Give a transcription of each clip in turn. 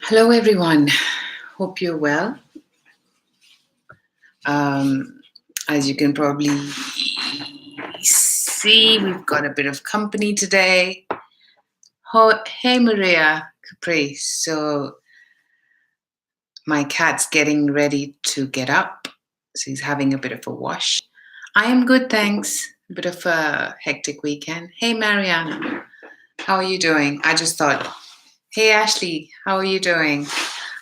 Hello, everyone. Hope you're well. As you can probably see, we've got a bit of company today. Hey, Maria Capri. So, my cat's getting ready to get up. So, he's having a bit of a wash. I am good, thanks. A bit of a hectic weekend. Hey, Mariana. How are you doing? I just thought, hey, Ashley, how are you doing?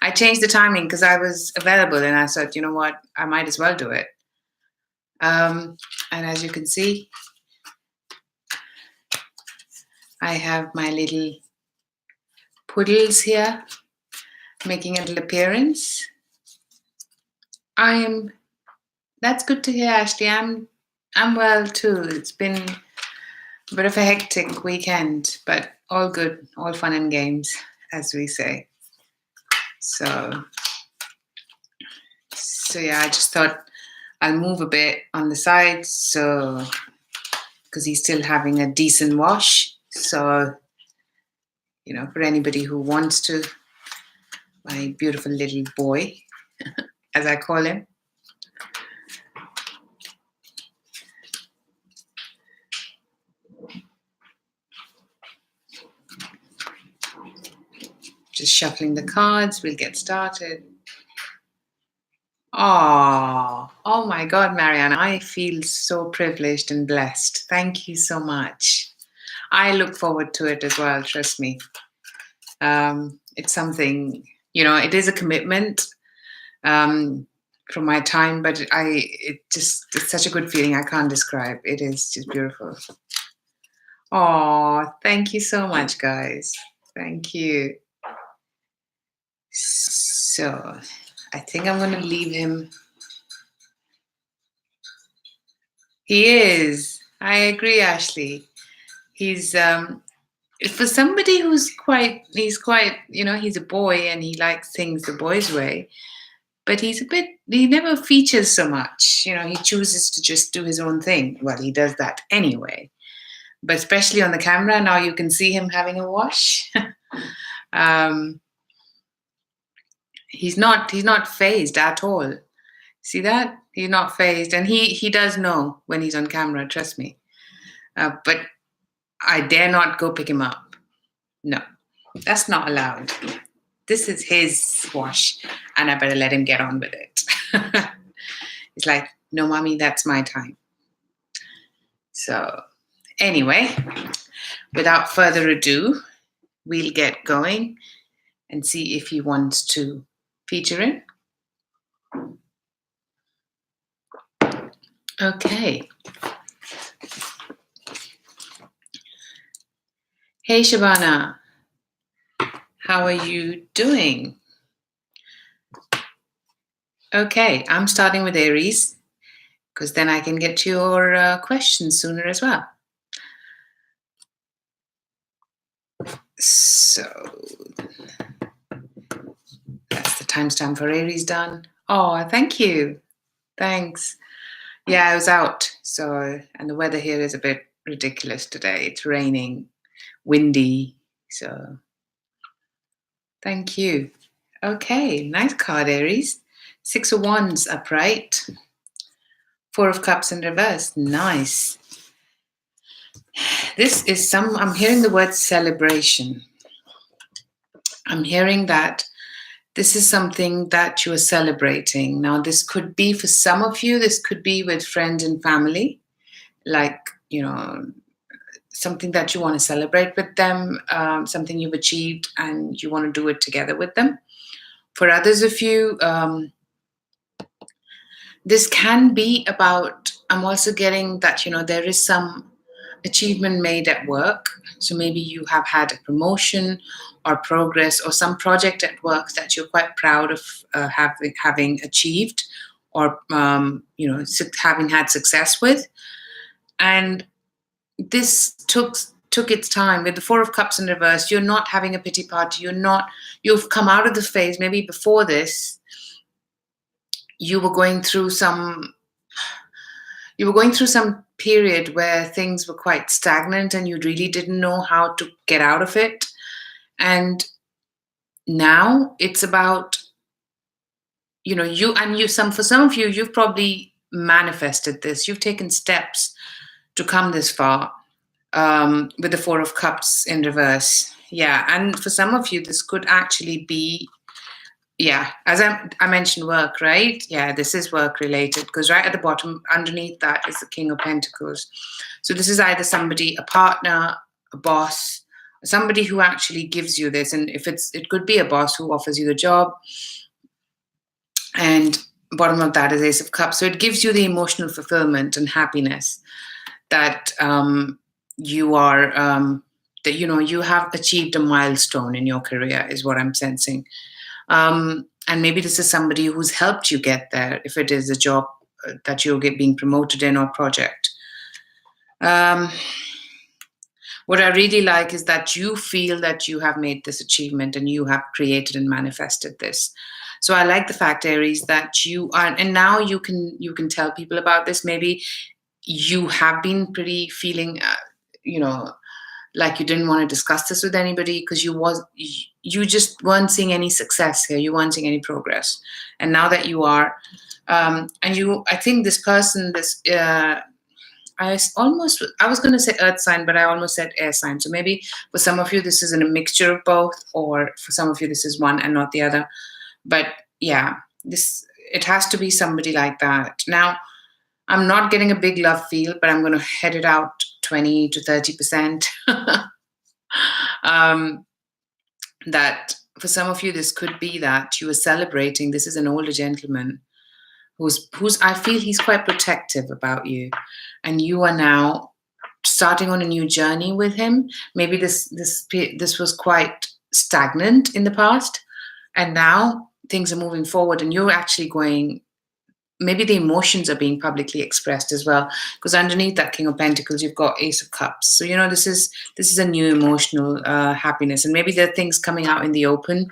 I changed the timing because I was available and I thought, you know what, I might as well do it. And as you can see, I have my little poodles here making a little appearance. That's good to hear, Ashley. I'm well too. It's been a bit of a hectic weekend, but all good, all fun and games, as we say. So yeah, I just thought I'll move a bit on the side, so because he's still having a decent wash. So, for anybody who wants to, my beautiful little boy, as I call him. Just shuffling the cards, we'll get started. Oh my God, Marianne, I feel so privileged and blessed. Thank you so much. I look forward to it as well, trust me. It's something, it is a commitment from my time, but it's such a good feeling I can't describe. It is just beautiful. Oh, thank you so much, guys. Thank you. So, I think I'm going to leave him. He is. I agree, Ashley. He's for somebody he's quite, he's a boy and he likes things the boy's way, but he never features so much. He chooses to just do his own thing. Well, he does that anyway. But especially on the camera, now you can see him having a wash. He's not phased at all. See that? He's not phased. And he does know when he's on camera, trust me. But I dare not go pick him up. No, that's not allowed. This is his wash, and I better let him get on with it. It's like, no, mommy, that's my time. So, anyway, without further ado, we'll get going and see if he wants to feature in. Okay. Hey, Shabana. How are you doing? Okay, I'm starting with Aries because then I can get to your questions sooner as well. So that's the timestamp for Aries done. Oh, thank you. Thanks. Yeah, I was out. And the weather here is a bit ridiculous today. It's raining, windy. So thank you. Okay, nice card, Aries. 6 of Wands upright. 4 of Cups in reverse. Nice. This is I'm hearing the word celebration. I'm hearing that this is something that you are celebrating. Now, this could be for some of you, this could be with friends and family, like, something that you want to celebrate with them, something you've achieved and you want to do it together with them. For others of you, this can be about, I'm also getting that, there is some achievement made at work. So maybe you have had a promotion or progress or some project at work that you're quite proud of having achieved or, having had success with. And this took its time. With the 4 of Cups in reverse, you're not having a pity party. You've come out of the phase. Maybe before this, you were going through some period where things were quite stagnant and you really didn't know how to get out of it. And now it's about, for some of you, you've probably manifested this. You've taken steps to come this far, with the Four of Cups in reverse. Yeah, and for some of you, this could actually be, yeah, as I mentioned, work, right? Yeah, this is work related, because right at the bottom, underneath that, is the King of Pentacles. So this is either somebody, a partner, a boss, somebody who actually gives you this, and it could be a boss who offers you the job, and bottom of that is Ace of Cups. So it gives you the emotional fulfillment and happiness that you are that you have achieved a milestone in your career, is what I'm sensing. And maybe this is somebody who's helped you get there, if it is a job that you're being promoted in, or project. What I really like is that you feel that you have made this achievement and you have created and manifested this. So I like the fact, Aries, that you are, and now you can tell people about this. Maybe you have been pretty feeling, like you didn't want to discuss this with anybody, because you just weren't seeing any success here. You weren't seeing any progress, and now that you are, I think this person, I was going to say earth sign, but I almost said air sign. So maybe for some of you, this is in a mixture of both, or for some of you, this is one and not the other. But yeah, it has to be somebody like that. Now, I'm not getting a big love feel, but I'm going to head it out 20 to 30%. That for some of you, this could be that you are celebrating. This is an older gentleman who's I feel he's quite protective about you, and you are now starting on a new journey with him. Maybe this was quite stagnant in the past, and now things are moving forward, and you're actually going. Maybe the emotions are being publicly expressed as well, because underneath that King of Pentacles, you've got Ace of Cups. So this is a new emotional happiness, and maybe there are things coming out in the open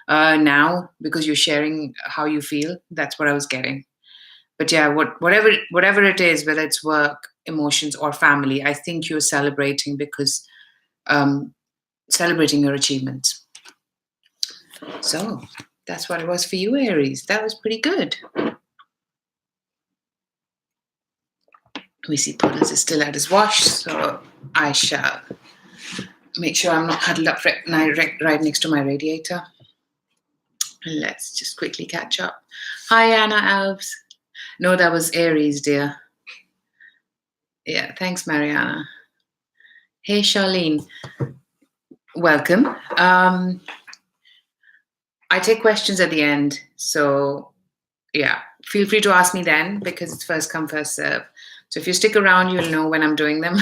now, because you're sharing how you feel. That's what I was getting. But yeah, whatever it is, whether it's work, emotions, or family, I think you're celebrating, because celebrating your achievements. So that's what it was for you, Aries. That was pretty good. We see Paulus is still at his wash, so I shall make sure I'm not huddled up right next to my radiator. Let's just quickly catch up. Hi, Anna Alves. No, that was Aries, dear. Yeah, thanks, Mariana. Hey, Charlene. Welcome. I take questions at the end, so yeah, feel free to ask me then, because it's first come, first serve. So if you stick around, you'll know when I'm doing them,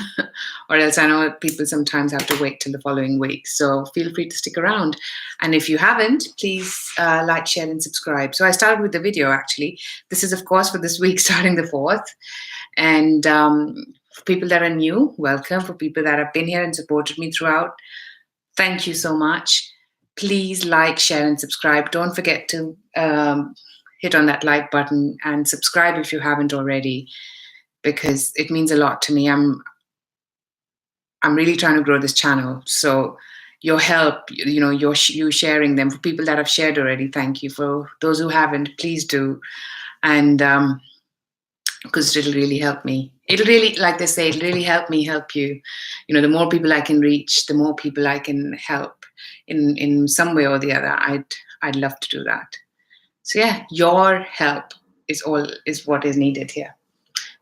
or else I know people sometimes have to wait till the following week. So feel free to stick around. And if you haven't, please like, share, and subscribe. So I started with the video, actually. This is, of course, for this week, starting the 4th. And for people that are new, welcome. For people that have been here and supported me throughout, thank you so much. Please like, share, and subscribe. Don't forget to hit on that like button and subscribe if you haven't already, because it means a lot to me. I'm really trying to grow this channel. So your help, you sharing them, for people that have shared already, thank you. For those who haven't, please do. And because it'll really help me. It'll really, like they say, it'll really help me help you. The more people I can reach, the more people I can help in some way or the other. I'd love to do that. So yeah, your help is what is needed here.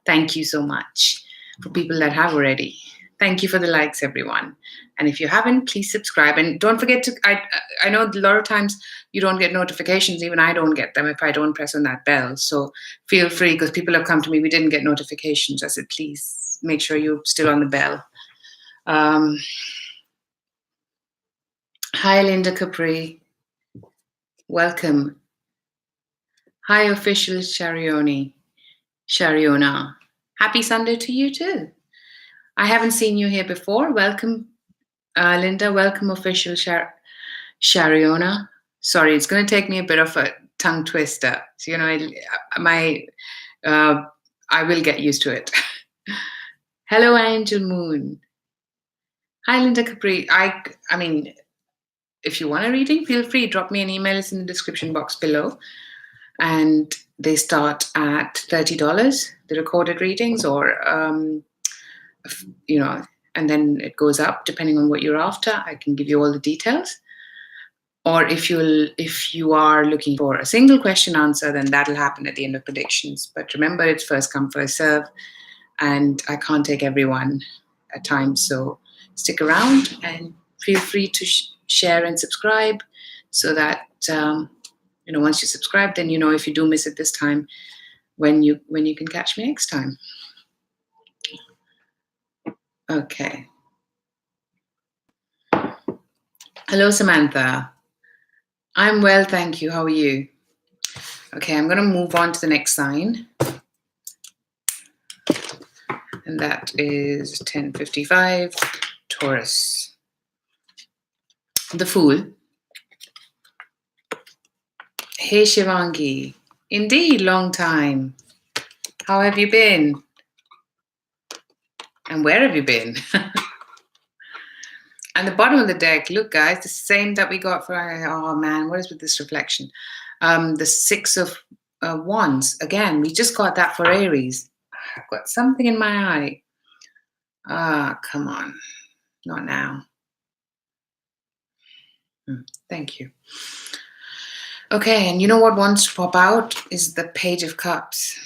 Thank you so much. For people that have already, thank you for the likes, everyone. And if you haven't, please subscribe. And don't forget to, I know a lot of times you don't get notifications. Even I don't get them if I don't press on that bell. So feel free, because people have come to me, we didn't get notifications. I said, please make sure you're still on the bell. Hi, Linda Capri. Welcome. Hi, official Shariona. Happy Sunday to you too. I haven't seen you here before. Welcome, Linda. Welcome, official Shariona. Sorry, it's going to take me a bit of a tongue twister. So, I will get used to it. Hello, Angel Moon. Hi, Linda Capri. I mean, if you want a reading, feel free. Drop me an email. It's in the description box below. And they start at $30, the recorded readings, or, and then it goes up depending on what you're after. I can give you all the details. Or if you are looking for a single question answer, then that'll happen at the end of predictions. But remember, it's first come, first serve, and I can't take everyone at times. So stick around and feel free to share and subscribe, so that once you subscribe, then if you do miss it this time, when you can catch me next time. Okay. Hello, Samantha. I'm well, thank you. How are you? Okay, I'm going to move on to the next sign. And that is 10:55, Taurus. The Fool. Hey, Shivangi. Indeed, long time. How have you been? And where have you been? And the bottom of the deck, look, guys, the same that we got for, oh man, what is with this reflection? The Six of Wands. Again, we just got that for Aries. I've got something in my eye. Come on. Not now. Thank you. Okay, and you know what wants to pop out is the Page of Cups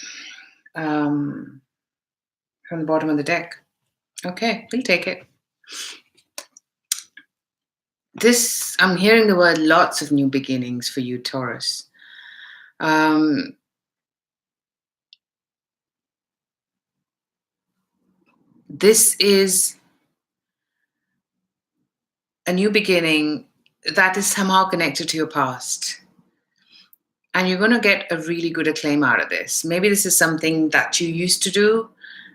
from the bottom of the deck. Okay, we'll take it. I'm hearing the word lots of new beginnings for you, Taurus. This is a new beginning that is somehow connected to your past. And you're going to get a really good acclaim out of this. Maybe this is something that you used to do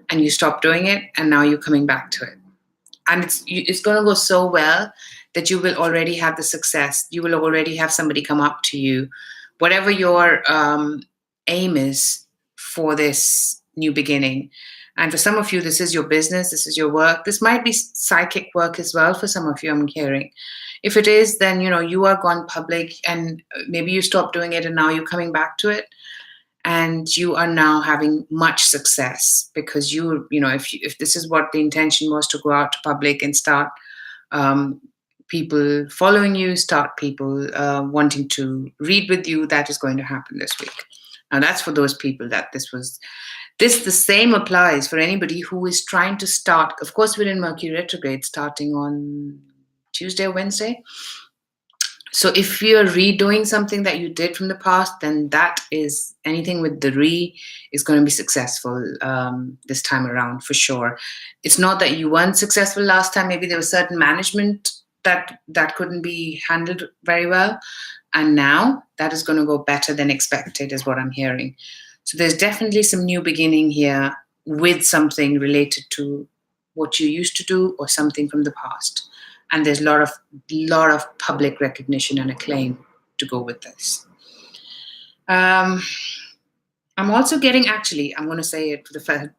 and you stopped doing it, and now you're coming back to it. And it's going to go so well that you will already have the success. You will already have somebody come up to you. Whatever your aim is for this new beginning. And for some of you, this is your business, this is your work. This might be psychic work as well for some of you, I'm hearing. If it is, then, you are gone public, and maybe you stopped doing it and now you're coming back to it. And you are now having much success because if this is what the intention was, to go out to public and start people following you, start people wanting to read with you, that is going to happen this week. Now that's for those people that the same applies for anybody who is trying to start. Of course, we're in Mercury retrograde starting on Tuesday or Wednesday. So if you're redoing something that you did from the past, then that is anything with the is going to be successful this time around for sure. It's not that you weren't successful last time. Maybe there was certain management that couldn't be handled very well. And now that is going to go better than expected is what I'm hearing. So there's definitely some new beginning here with something related to what you used to do or something from the past. And there's a lot of public recognition and acclaim to go with this. I'm also getting, actually, I'm going to say it for the first,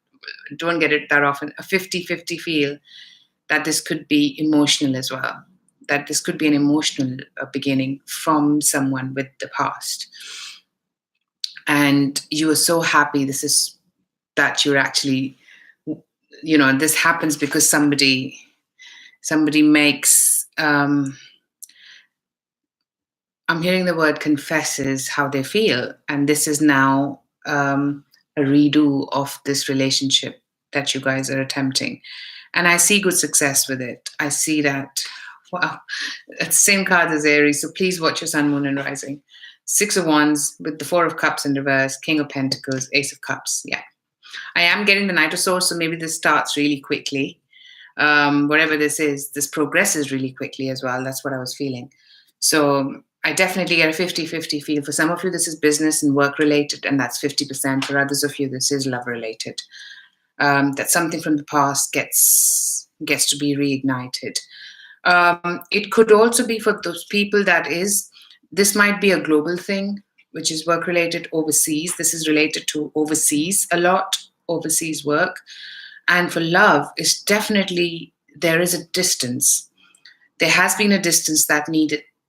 don't get it that often, a 50-50 feel that this could be emotional as well. That this could be an emotional beginning from someone with the past. And you are so happy that you're actually, this happens because somebody makes, I'm hearing the word confesses how they feel. And this is now a redo of this relationship that you guys are attempting. And I see good success with it. I see that, wow, it's the same card as Aries. So please watch your sun, moon, and rising. 6 of Wands with the 4 of Cups in reverse, King of Pentacles, Ace of Cups. Yeah. I am getting the Knight of Swords, so maybe this starts really quickly. Whatever this is, this progresses really quickly as well. That's what I was feeling. So I definitely get a 50-50 feel. For some of you, this is business and work related, and that's 50%. For others of you, this is love related. That something from the past gets to be reignited. It could also be for those people this might be a global thing, which is work related overseas. This is related to overseas a lot, overseas work. And for love, it's definitely, there is a distance. There has been a distance that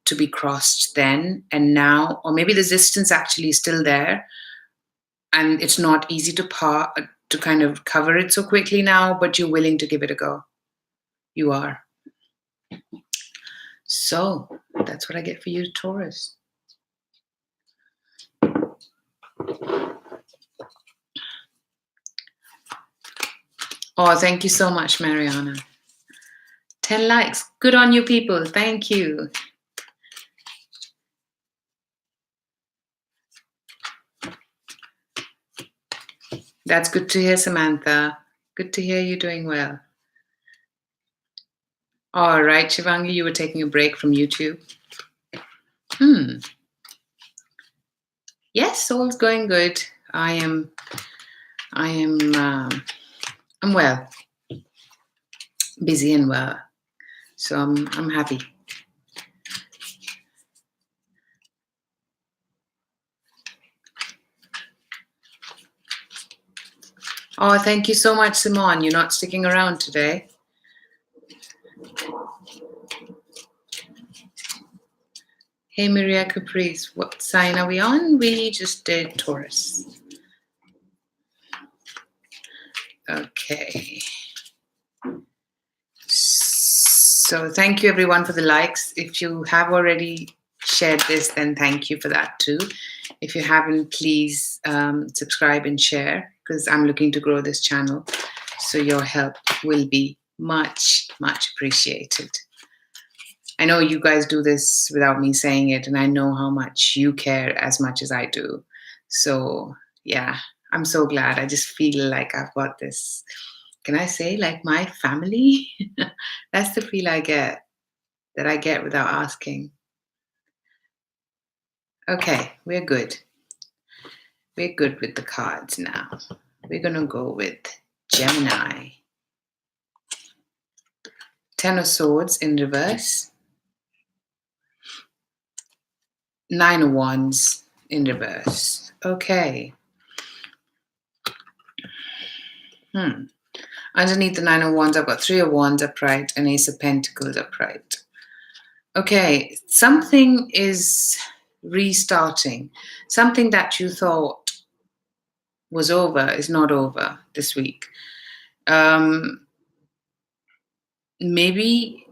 to be crossed then and now, or maybe the distance actually is still there and it's not easy to kind of cover it so quickly now, but you're willing to give it a go. You are. So that's what I get for you, Taurus. Oh, thank you so much, Mariana. 10 likes. Good on you, people. Thank you. That's good to hear, Samantha. Good to hear you doing well. All right, Shivangi, you were taking a break from YouTube. Yes, all's going good. I'm well, busy and well, so I'm happy. Oh, thank you so much, Simone. You're not sticking around today. Hey, Maria Caprice, what sign are we on? We just did Taurus. Okay. So thank you, everyone, for the likes. If you have already shared this, then thank you for that too. If you haven't, please subscribe and share, because I'm looking to grow this channel. So your help will be much, much appreciated. I know you guys do this without me saying it, and I know how much you care as much as I do. So yeah, I'm so glad. I just feel like I've got this, can I say, like my family? That's the feel I get, that I get without asking. Okay, we're good. We're good with the cards now. We're going to go with Gemini. 10 of Swords in reverse. 9 of Wands in reverse. Okay. Underneath the 9 of Wands, I've got 3 of Wands upright and Ace of Pentacles upright. Okay, something is restarting. Something that you thought was over is not over this week. Maybe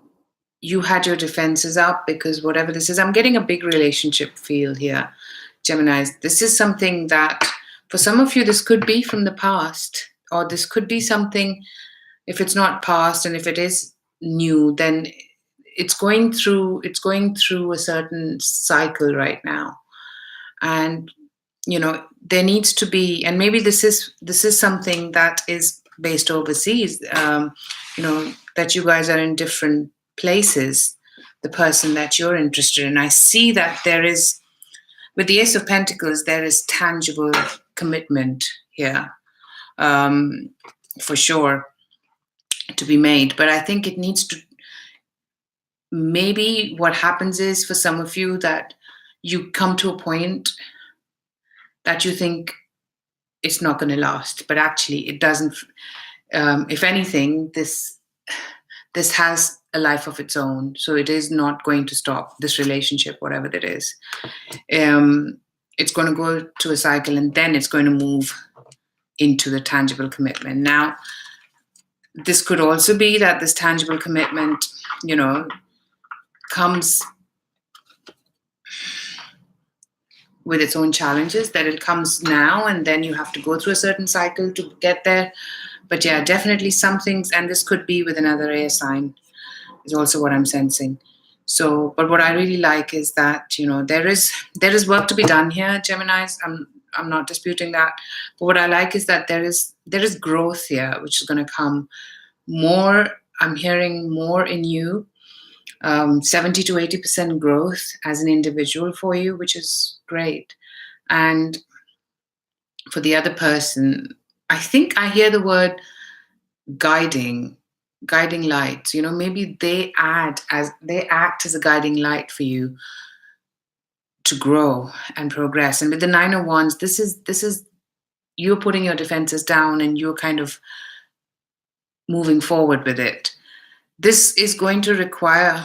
you had your defenses up because whatever this is, I'm getting a big relationship feel here, Geminis. This is something that for some of you, this could be from the past, or this could be something, if it's not past and if it is new, then it's going through a certain cycle right now. And there needs to be, and maybe this is something that is based overseas, that you guys are in different places, the person that you're interested in. I see that there is, with the Ace of Pentacles, there is tangible commitment here, for sure, to be made. But I think it needs to, maybe what happens is for some of you that you come to a point that you think it's not going to last, but actually it doesn't. If anything, this has a life of its own, so it is not going to stop, this relationship, whatever that is. It's going to go to a cycle, and then it's going to move into the tangible commitment. Now, this could also be that this tangible commitment, comes with its own challenges, that it comes now and then you have to go through a certain cycle to get there. But yeah, definitely some things, and this could be with another air sign, is also what I'm sensing. So, but what I really like is that, there is work to be done here, Geminis. I'm not disputing that. But what I like is that there is growth here, which is going to come more. I'm hearing more in you, 70 to 80% growth as an individual for you, which is great. And for the other person, I think I hear the word guiding lights. Maybe they act as a guiding light for you to grow and progress. And with the 9 of Wands, this is you're putting your defenses down and you're kind of moving forward with it. This is going to require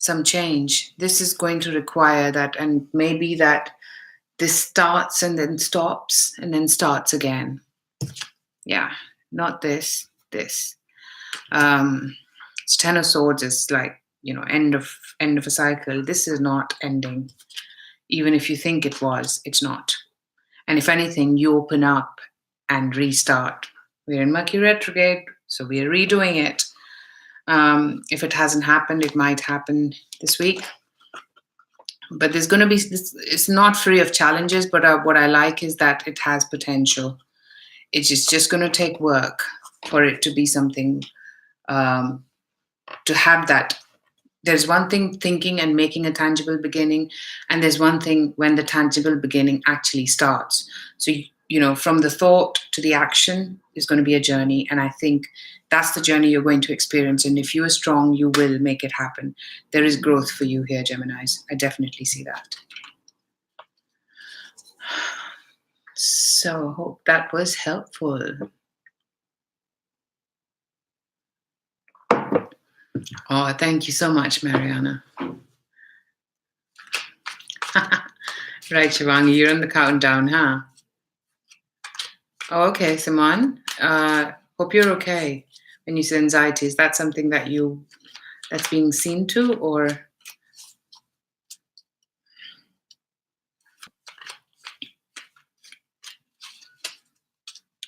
some change. This is going to require that, and maybe that this starts and then stops and then starts again. Yeah, not this. It's Ten of Swords is like, end of a cycle. This is not ending. Even if you think it was, it's not. And if anything, you open up and restart. We're in Mercury retrograde, so we're redoing it. If it hasn't happened, it might happen this week. But there's going to be, it's not free of challenges, but what I like is that it has potential. It's just going to take work for it to be something, to have that. There's one thing thinking and making a tangible beginning, and there's one thing when the tangible beginning actually starts. So, from the thought to the action is going to be a journey, and I think that's the journey you're going to experience. And if you are strong, you will make it happen. There is growth for you here, Geminis. I definitely see that. So, hope that was helpful. Oh, thank you so much, Mariana. Right, Shivangi, you're on the countdown, huh? Oh, okay, Simon. Hope you're okay. When you say anxiety, is that something that's being seen to, or?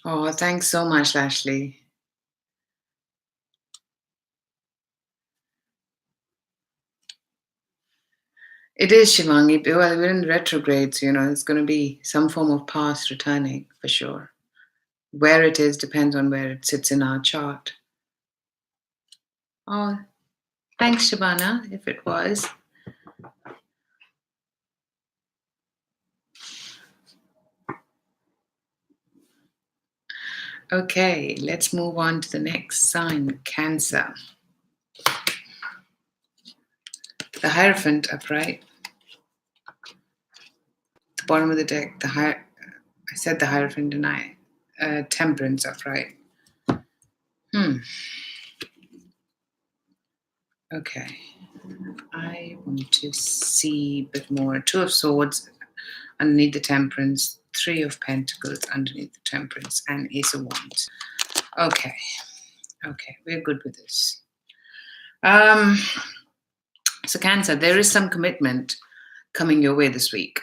Oh, thanks so much, Ashley. It is, Shivangi. Well, we're in retrograde, so it's going to be some form of past returning for sure. Where it is depends on where it sits in our chart. Oh, thanks, Shabana, if it was. Okay, let's move on to the next sign, Cancer. The Hierophant upright. The bottom of the deck, I said the Hierophant, didn't I? Temperance upright. Okay. I want to see a bit more. Two of Swords underneath the Temperance, Three of Pentacles underneath the Temperance, and Ace of Wands. Okay, we're good with this. So Cancer, there is some commitment coming your way this week.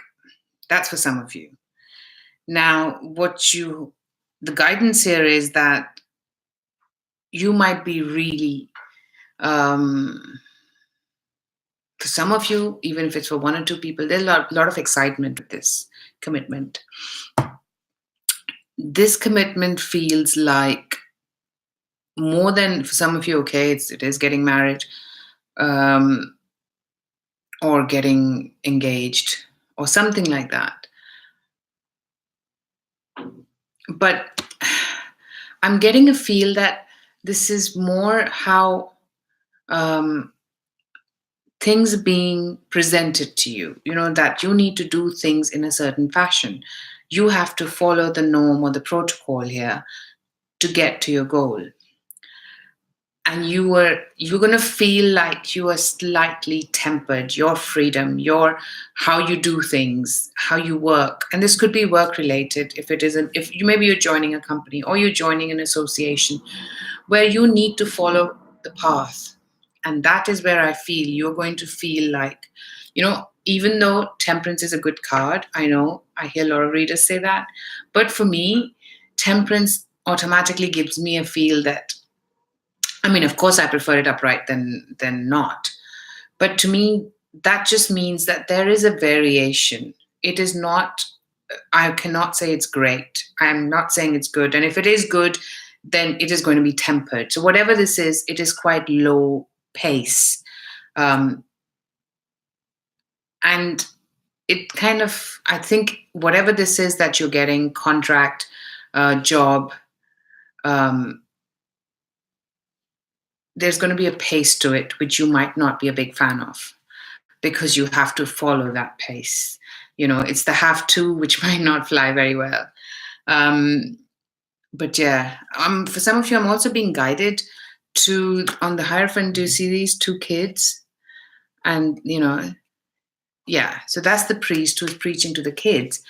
That's for some of you. Now, the guidance here is that you might be really, for some of you, even if it's for one or two people, there's a lot of excitement with this commitment. This commitment feels like more than, for some of you, okay, it is getting married, or getting engaged, or something like that. But I'm getting a feel that this is more how things being presented to you, that you need to do things in a certain fashion. You have to follow the norm or the protocol here to get to your goal. And you're going to feel like you are slightly tempered, your freedom, how you do things, how you work. And this could be work related if maybe you're joining a company or you're joining an association where you need to follow the path. And that is where I feel you're going to feel like, even though Temperance is a good card, I know I hear a lot of readers say that, but for me, Temperance automatically gives me a feel that, of course I prefer it upright than not. But to me, that just means that there is a variation. It is not, I cannot say it's great. I'm not saying it's good. And if it is good, then it is going to be tempered. So whatever this is, it is quite low pace. And it kind of, I think whatever this is that you're getting, contract, job, there's going to be a pace to it, which you might not be a big fan of because you have to follow that pace. It's the have to, which might not fly very well. But yeah, for some of you, I'm also being guided on the Hierophant. Do you see these two kids? And, yeah, so that's the priest who's preaching to the kids.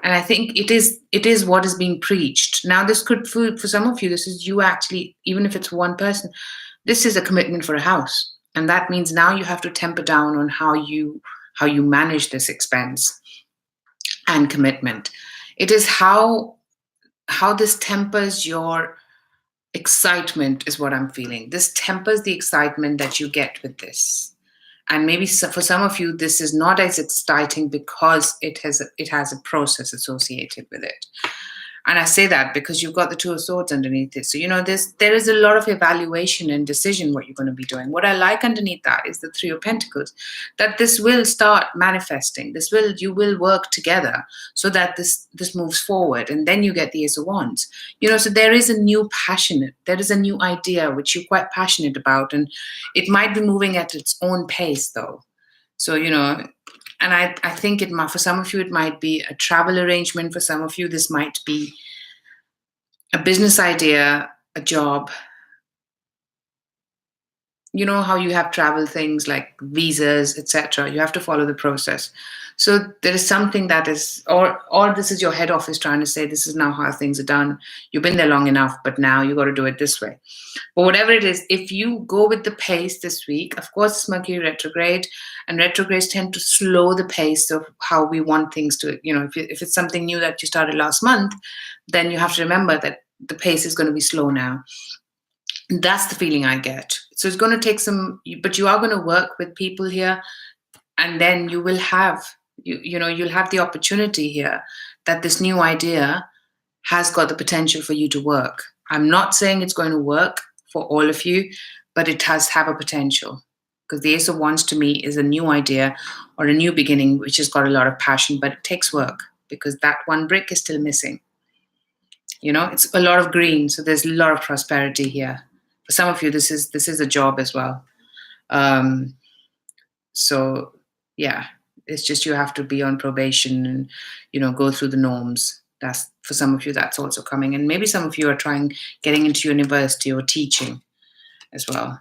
And I think it is what is being preached. Now, this could, for some of you, this is you actually, even if it's one person, this is a commitment for a house. And that means now you have to temper down on how you manage this expense and commitment. It is how this tempers your excitement, is what I'm feeling. This tempers the excitement that you get with this. And maybe for some of you, this is not as exciting because it has a process associated with it. And I say that because you've got the Two of Swords underneath it. So, there is a lot of evaluation and decision what you're going to be doing. What I like underneath that is the Three of Pentacles, that this will start manifesting. You will work together so that this moves forward. And then you get the Ace of Wands. So there is a new idea which you're quite passionate about. And it might be moving at its own pace, though. So, and I think for some of you, it might be a travel arrangement. For some of you, this might be a business idea, a job. You know how you have travel things like visas, etc. You have to follow the process. So there is something that is, or this is your head office trying to say, this is now how things are done. You've been there long enough, but now you got to do it this way. But whatever it is, if you go with the pace this week, of course, it's Mercury retrograde, and retrogrades tend to slow the pace of how we want things to, if it's something new that you started last month, then you have to remember that the pace is going to be slow now. That's the feeling I get. So it's going to take but you are going to work with people here, and then you will have, you'll have the opportunity here that this new idea has got the potential for you to work. I'm not saying it's going to work for all of you, but it has have a potential, because the Ace of Wands to me is a new idea or a new beginning, which has got a lot of passion, but it takes work because that one brick is still missing. It's a lot of green, so there's a lot of prosperity here. For some of you, this is a job as well. So yeah, it's just you have to be on probation and go through the norms. That's for some of you, that's also coming. And maybe some of you are getting into university or teaching as well.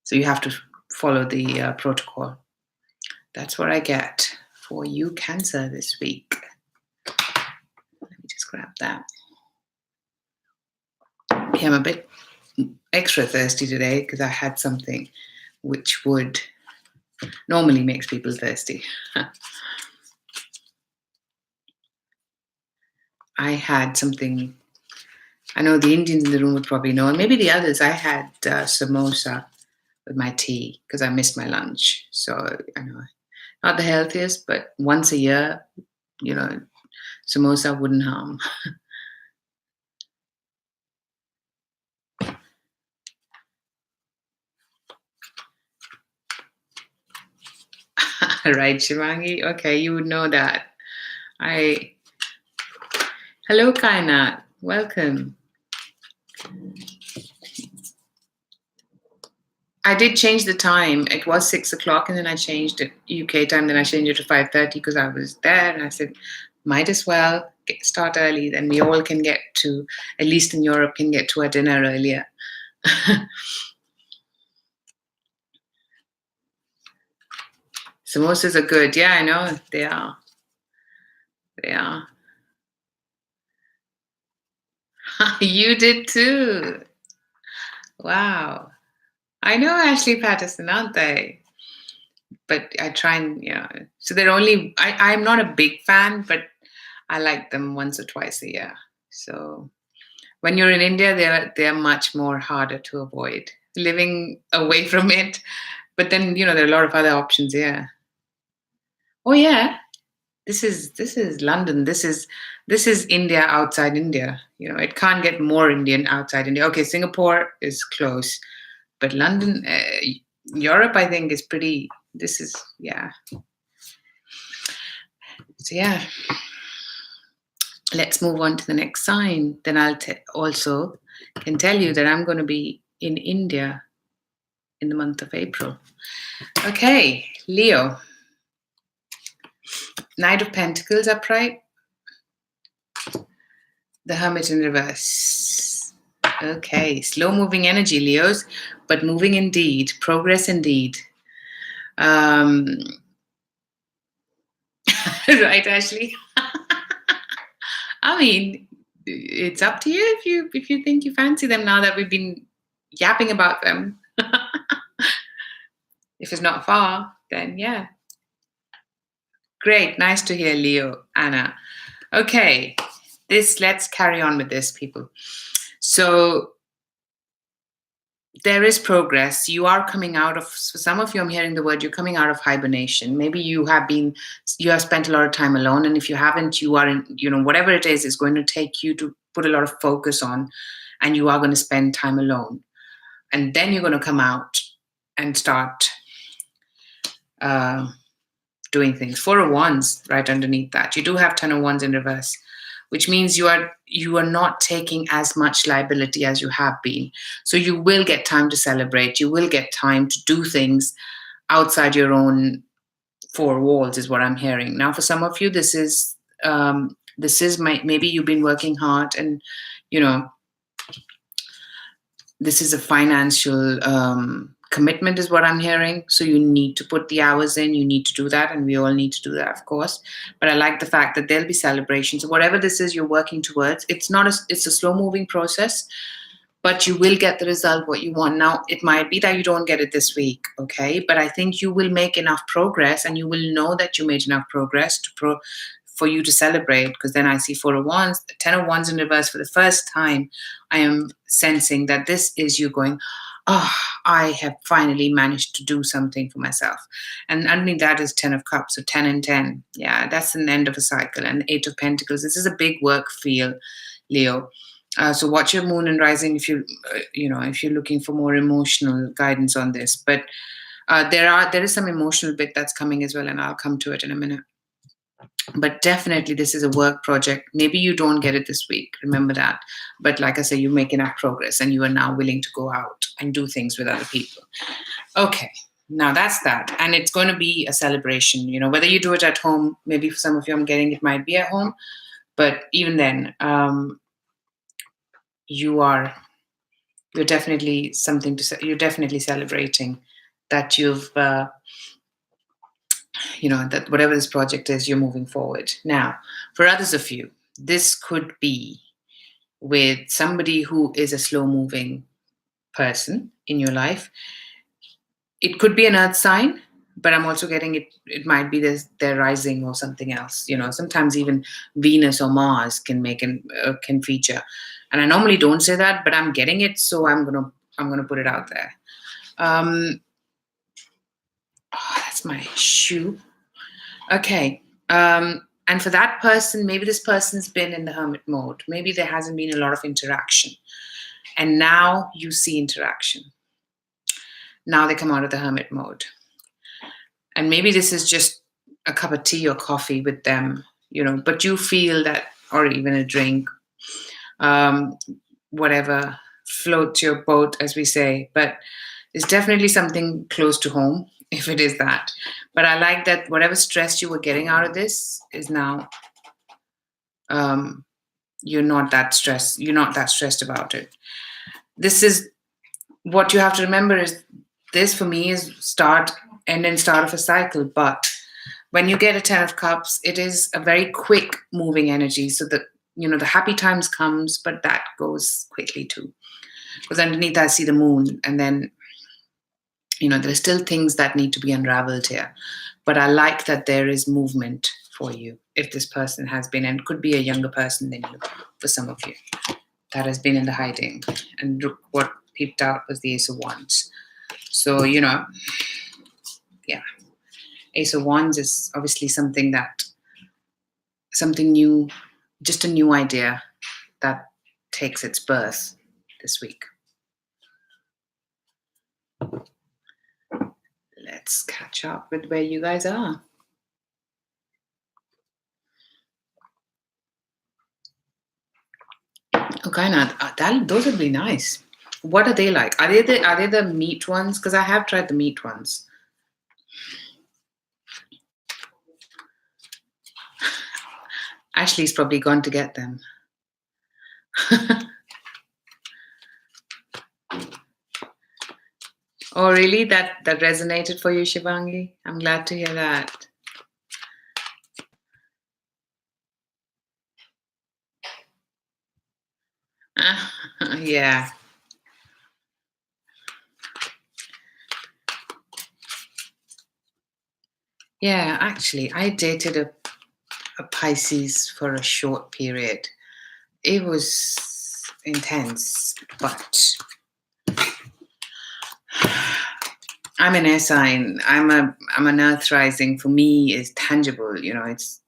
So you have to follow the protocol. That's what I get for you, Cancer, this week. Let me just grab that. Yeah, I'm a bit extra thirsty today because I had something which would normally makes people thirsty. I had something, I know the Indians in the room would probably know, and maybe the others. I had samosa with my tea because I missed my lunch. So I know, not the healthiest, but once a year, samosa wouldn't harm. Right, Shivangi? Okay, you would know that. Hello, Kainat. Welcome. I did change the time. It was 6 o'clock, and then I changed it UK time. Then I changed it to 5:30 because I was there, and I said, might as well start early. Then we all can get to, at least in Europe, can get to our dinner earlier. Samosas are good. Yeah, I know they are. They are. You did too. Wow. I know Ashley Patterson, aren't they? But I try and, so they're only, I'm not a big fan, but I like them once or twice a year. So when you're in India, they're much more harder to avoid, living away from it. But then, there are a lot of other options here. Oh yeah, this is London. This is India outside India. It can't get more Indian outside India. Okay, Singapore is close, but London, Europe, I think is pretty. This is yeah. So yeah, let's move on to the next sign. Then I'll also can tell you that I'm going to be in India in the month of April. Okay, Leo. Knight of Pentacles upright. The Hermit in reverse. Okay, slow moving energy, Leos, but moving indeed, progress indeed. Um, right, Ashley? I mean, it's up to you if you think you fancy them now that we've been yapping about them. If it's not far, then yeah. Great, nice to hear, Leo, Anna. Okay, let's carry on with this, people. So there is progress. You are coming out of, for some of you, I'm hearing the word, you're coming out of hibernation. Maybe you have spent a lot of time alone. And if you haven't, you are in, whatever it is going to take you to put a lot of focus on, and you are going to spend time alone. And then you're going to come out and start doing things. Four of Wands right underneath that. You do have Ten of Wands in reverse, which means you are not taking as much liability as you have been. So you will get time to celebrate. You will get time to do things outside your own four walls, is what I'm hearing. Now, for some of you, maybe you've been working hard, and this is a financial commitment, is what I'm hearing. So you need to put the hours in. You need to do that, and we all need to do that, of course. But I like the fact that there'll be celebrations. So whatever this is you're working towards, it's a slow moving process, but you will get the result what you want. Now, it might be that you don't get it this week, okay? But I think you will make enough progress, and you will know that you made enough progress for you to celebrate, because then I see Four of Wands, Ten of Wands in reverse. For the first time, I am sensing that this is you going, oh, I have finally managed to do something for myself. And underneath that is Ten of Cups, so 10 and 10. Yeah, that's an end of a cycle. And Eight of Pentacles, this is a big work feel, Leo. So watch your moon and rising if if you're looking for more emotional guidance on this. But there is some emotional bit that's coming as well, and I'll come to it in a minute. But definitely this is a work project. Maybe you don't get it this week, remember that. But like I say, you make enough progress, and you are now willing to go out and do things with other people. Okay, now that's that. And it's going to be a celebration, whether you do it at home. Maybe for some of you, I'm getting it might be at home, but even then, you're definitely you're definitely celebrating that you've that whatever this project is, you're moving forward. Now, for others of you, this could be with somebody who is a slow moving person in your life. It could be an earth sign, but I'm also getting it might be their rising or something else. Sometimes even Venus or Mars can can feature. And I normally don't say that, but I'm getting it, so I'm gonna put it out there. That's my shoe. Okay. And for that person, maybe this person's been in the hermit mode. Maybe there hasn't been a lot of interaction. And now you see interaction. Now they come out of the hermit mode. And maybe this is just a cup of tea or coffee with them, but you feel that, or even a drink, whatever floats your boat, as we say. But it's definitely something close to home, if it is that. But I like that whatever stress you were getting out of this is now, you're not that stressed about it. This is what you have to remember is this for me is start of a cycle. But when you get a Ten of Cups, it is a very quick moving energy. So that, the happy times comes, but that goes quickly too. Because underneath I see the moon, and then, there are still things that need to be unraveled here. But I like that there is movement for you if this person has been, and could be a younger person than you for some of you, that has been in the hiding. And look, what peeped out was the Ace of Wands. So, yeah. Ace of Wands is obviously something new, just a new idea that takes its birth this week. Let's catch up with where you guys are. Okay, now those would be nice. What are they like? Are they the meat ones? Because I have tried the meat ones. Ashley's probably gone to get them. Oh, really? That resonated for you, Shivangi? I'm glad to hear that. Yeah. Yeah, actually, I dated a Pisces for a short period. It was intense, but I'm an air sign. I'm an earth rising. For me, is tangible. You know, it's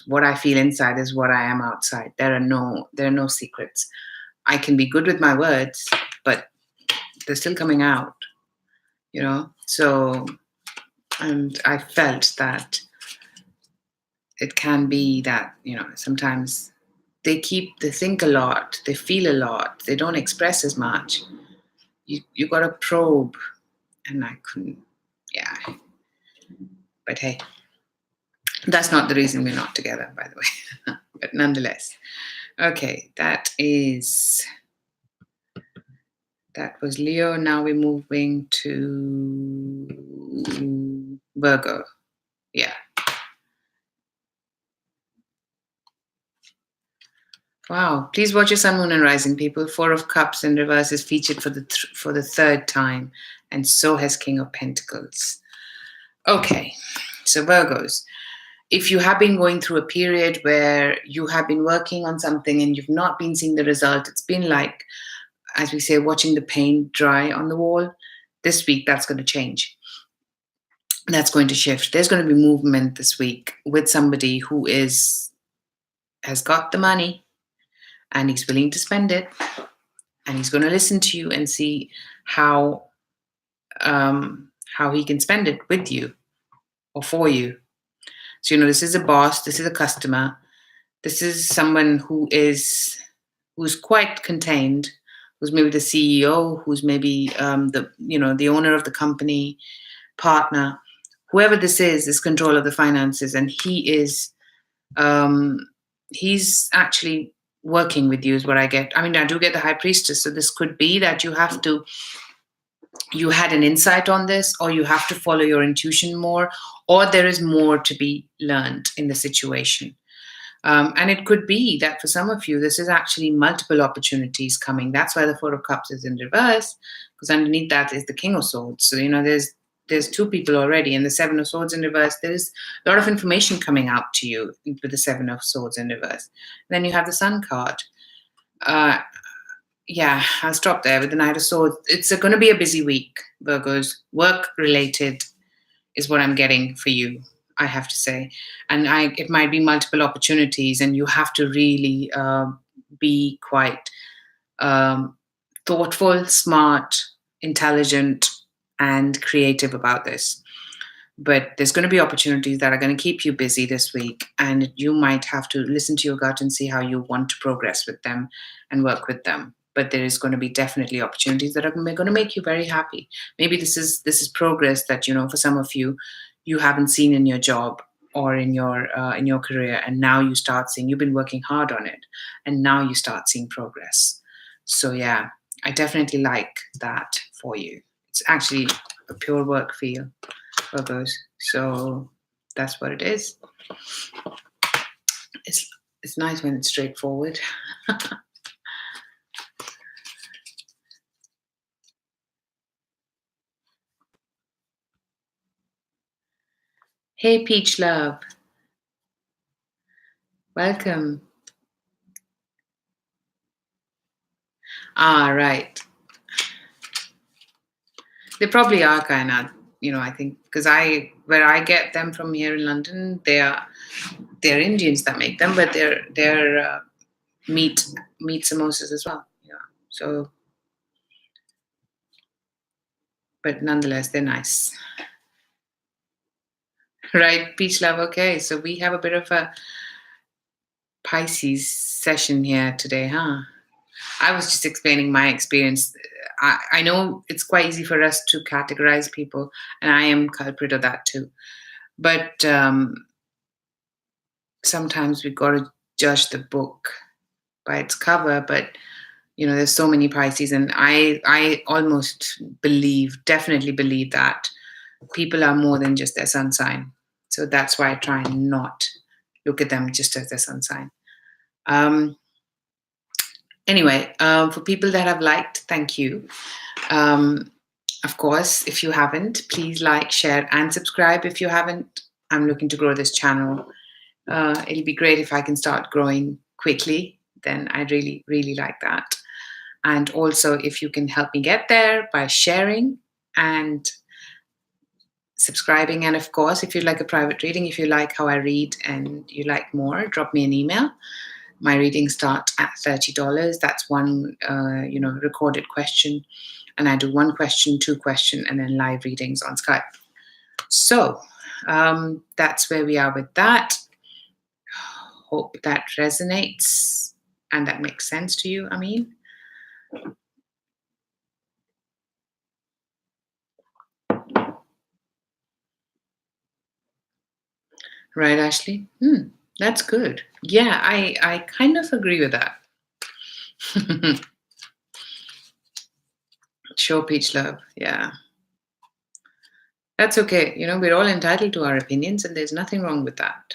what I feel inside is what I am outside. There are no secrets. I can be good with my words, but they're still coming out. You know, so and I felt that it can be that sometimes they think a lot, they feel a lot, they don't express as much. You got to probe, and I couldn't. Yeah, but hey, that's not the reason we're not together, by the way. But nonetheless, okay, that was Leo. Now we're moving to Virgo. Yeah. Wow. Please watch your sun, moon, and rising, people. Four of Cups in reverse is featured for the third time, and so has King of Pentacles. Okay, so Virgos, if you have been going through a period where you have been working on something and you've not been seeing the result, it's been like, as we say, watching the paint dry on the wall. This week, that's going to change. That's going to shift. There's going to be movement this week with somebody who has got the money and he's willing to spend it, and he's going to listen to you and see how he can spend it with you or for you. So this is a boss, this is a customer, this is someone who's quite contained, who's maybe the CEO, who's maybe the owner of the company, partner, whoever this is control of the finances, and he's actually working with you is what I get. I mean, I do get the High Priestess, so this could be that you had an insight on this, or you have to follow your intuition more, or there is more to be learned in the situation. And it could be that for some of you, this is actually multiple opportunities coming. That's why the Four of Cups is in reverse, because underneath that is the King of Swords. So, there's two people already, and the Seven of Swords in reverse. There's a lot of information coming out to you with the Seven of Swords in reverse. And then you have the Sun card. Yeah, I'll stop there with the Knight of Swords. It's going to be a busy week, Virgos. Work related is what I'm getting for you, I have to say. And it might be multiple opportunities, and you have to really be quite thoughtful, smart, intelligent, and creative about this. But there's going to be opportunities that are going to keep you busy this week, and you might have to listen to your gut and see how you want to progress with them and work with them. But there is going to be definitely opportunities that are going to make you very happy. Maybe this is progress that for some of you haven't seen in your job or in your career, and now you start seeing. You've been working hard on it, and now you start seeing progress. So yeah, I definitely like that for you. It's actually a pure work feel, Virgos. So that's what it is. It's nice when it's straightforward. Hey, Peach Love. Welcome. Ah, right. They probably are kind of, I think, because where I get them from here in London, they're Indians that make them, but they're meat samosas as well. Yeah. So, but nonetheless, they're nice. Right, Peach Love. Okay, so we have a bit of a Pisces session here today, huh? I was just explaining my experience. I know it's quite easy for us to categorize people, and I am culprit of that too. But sometimes we got to judge the book by its cover. But There's so many Pisces, and I almost definitely believe that people are more than just their sun sign. So that's why I try and not look at them just as their sun sign. Anyway, for people that have liked, thank you. Of course, if you haven't, please like, share, and subscribe if you haven't. I'm looking to grow this channel. It'll be great if I can start growing quickly. Then I'd really, really like that. And also, if you can help me get there by sharing and subscribing. And of course, if you'd like a private reading, if you like how I read and you like more, drop me an email. My readings start at $30. That's one, recorded question. And I do 1 question, 2 question, and then live readings on Skype. So that's where we are with that. Hope that resonates and that makes sense to you, Amin. Right, Ashley? That's good. Yeah, I kind of agree with that. Show peach love. Yeah. That's okay. We're all entitled to our opinions, and there's nothing wrong with that.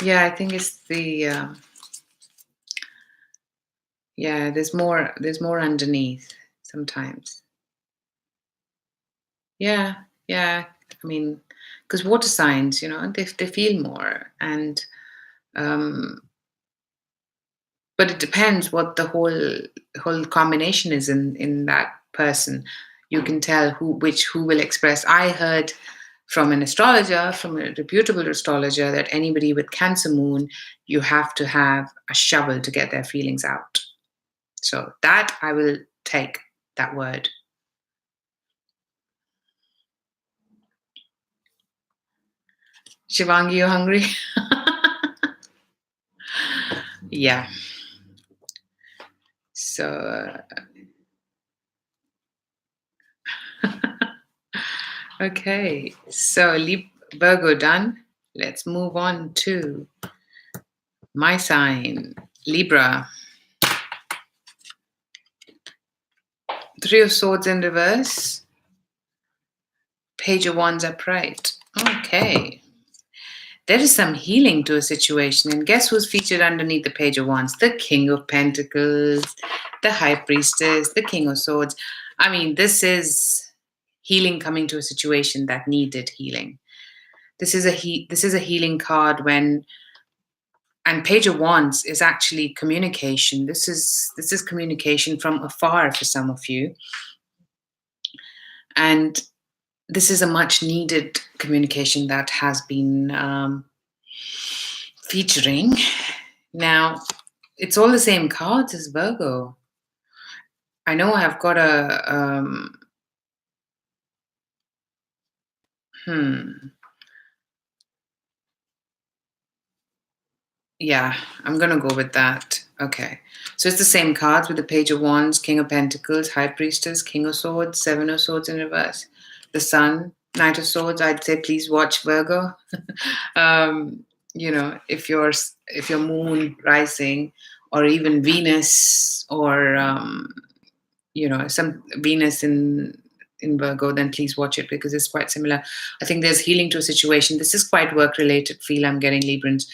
Yeah, I think it's the there's more underneath sometimes. Yeah. I mean, because water signs, they feel more, and but it depends what the whole combination is in that person. You can tell who will express. I heard from an astrologer, from a reputable astrologer, that anybody with Cancer moon, you have to have a shovel to get their feelings out. So that I will take that word. Shivangi, you hungry? Yeah. So, okay. So, Virgo done. Let's move on to my sign, Libra. 3 of Swords in reverse. Page of Wands upright. Okay. There is some healing to a situation. And guess who's featured underneath the Page of Wands? The King of Pentacles, the High Priestess, the King of Swords. I mean, this is healing coming to a situation that needed healing. This is a healing card and Page of Wands is actually communication. This is communication from afar for some of you. And this is a much needed communication that has been featuring. Now, it's all the same cards as Virgo. I know I've got a yeah, I'm gonna go with that. Okay. So it's the same cards with the Page of Wands, King of Pentacles, High Priestess, King of Swords, 7 of Swords in reverse, the Sun, Knight of Swords. I'd say please watch Virgo. If your moon rising, or even Venus, or some Venus in Virgo, then please watch it because it's quite similar. I think there's healing to a situation. This is quite work related feel I'm getting, Librans,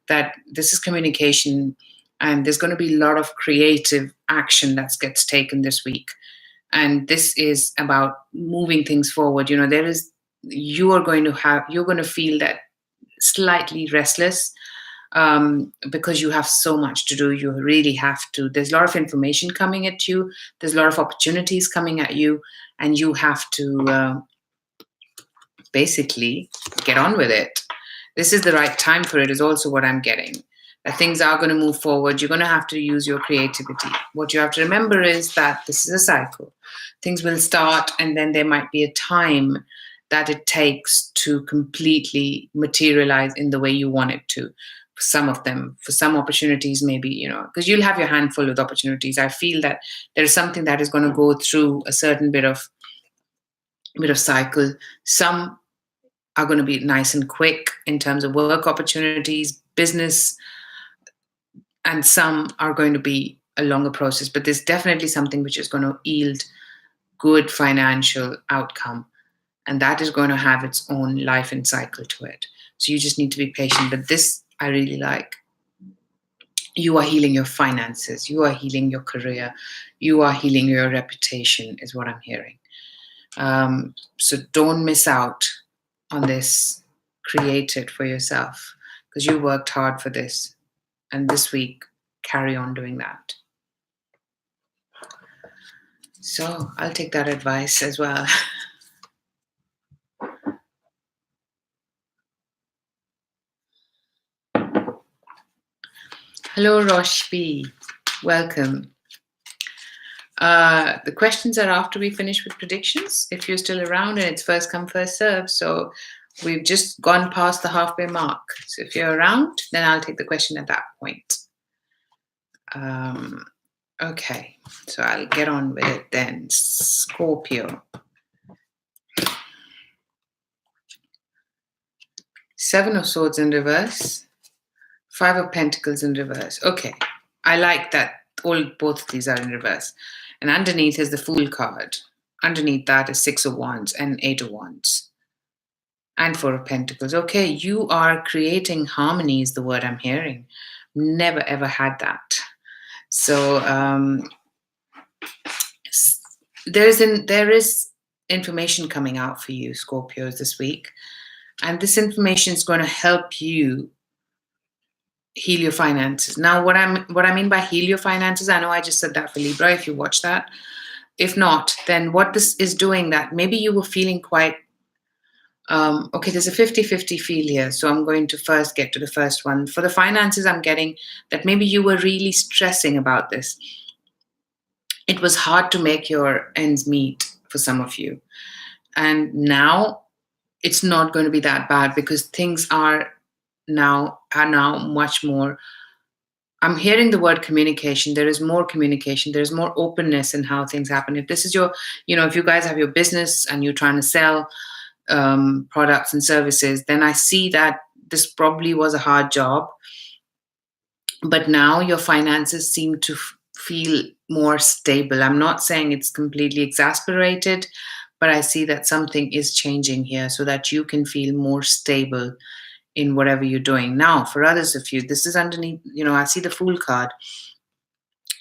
that this is communication, and there's going to be a lot of creative action that gets taken this week. And this is about moving things forward. You're going to feel that slightly restless because you have so much to do. You really have to. There's a lot of information coming at you. There's a lot of opportunities coming at you, and you have to basically get on with it. This is the right time for it, is also what I'm getting. That things are going to move forward. You're going to have to use your creativity. What you have to remember is that this is a cycle. Things will start, and then there might be a time that it takes to completely materialize in the way you want it to. For some of them, for some opportunities, maybe, because you'll have your hand full with opportunities. I feel that there's something that is going to go through a certain bit of cycle. Some are going to be nice and quick in terms of work opportunities, business and some are going to be a longer process, but there's definitely something which is going to yield good financial outcome, and that is going to have its own life and cycle to it. So you just need to be patient. But this I really like. You are healing your finances, you are healing your career, you are healing your reputation, is what I'm hearing. So don't miss out on this. Create it for yourself because you worked hard for this. And this week, carry on doing that. So I'll take that advice as well. Hello, Roshpi. Welcome. The questions are after we finish with predictions. If you're still around, and it's first come, first serve. So we've just gone past the halfway mark. So if you're around, then I'll take the question at that point. Okay, so I'll get on with it then. Scorpio. 7 of Swords in reverse. 5 of Pentacles in reverse. Okay, I like that both of these are in reverse. And underneath is the Fool card. Underneath that is 6 of Wands and 8 of Wands. And 4 of Pentacles. Okay, you are creating harmony is the word I'm hearing. Never ever had that. So there is information coming out for you, Scorpios, this week. And this information is going to help you heal your finances. Now, what I mean by heal your finances, I know I just said that for Libra, if you watch that. If not, then what this is doing that maybe you were feeling quite, okay, there's a 50-50 feel here. So I'm going to first get to the first one. For the finances, I'm getting that maybe you were really stressing about this. It was hard to make your ends meet for some of you. And now it's not going to be that bad because things are now much more. I'm hearing the word communication. There is more communication. There's more openness in how things happen. If this is your, if you guys have your business and you're trying to sell products and services, then I see that this probably was a hard job. But now your finances seem to feel more stable. I'm not saying it's completely exasperated, but I see that something is changing here so that you can feel more stable in whatever you're doing. Now, for others of you, this is underneath, I see the Fool card.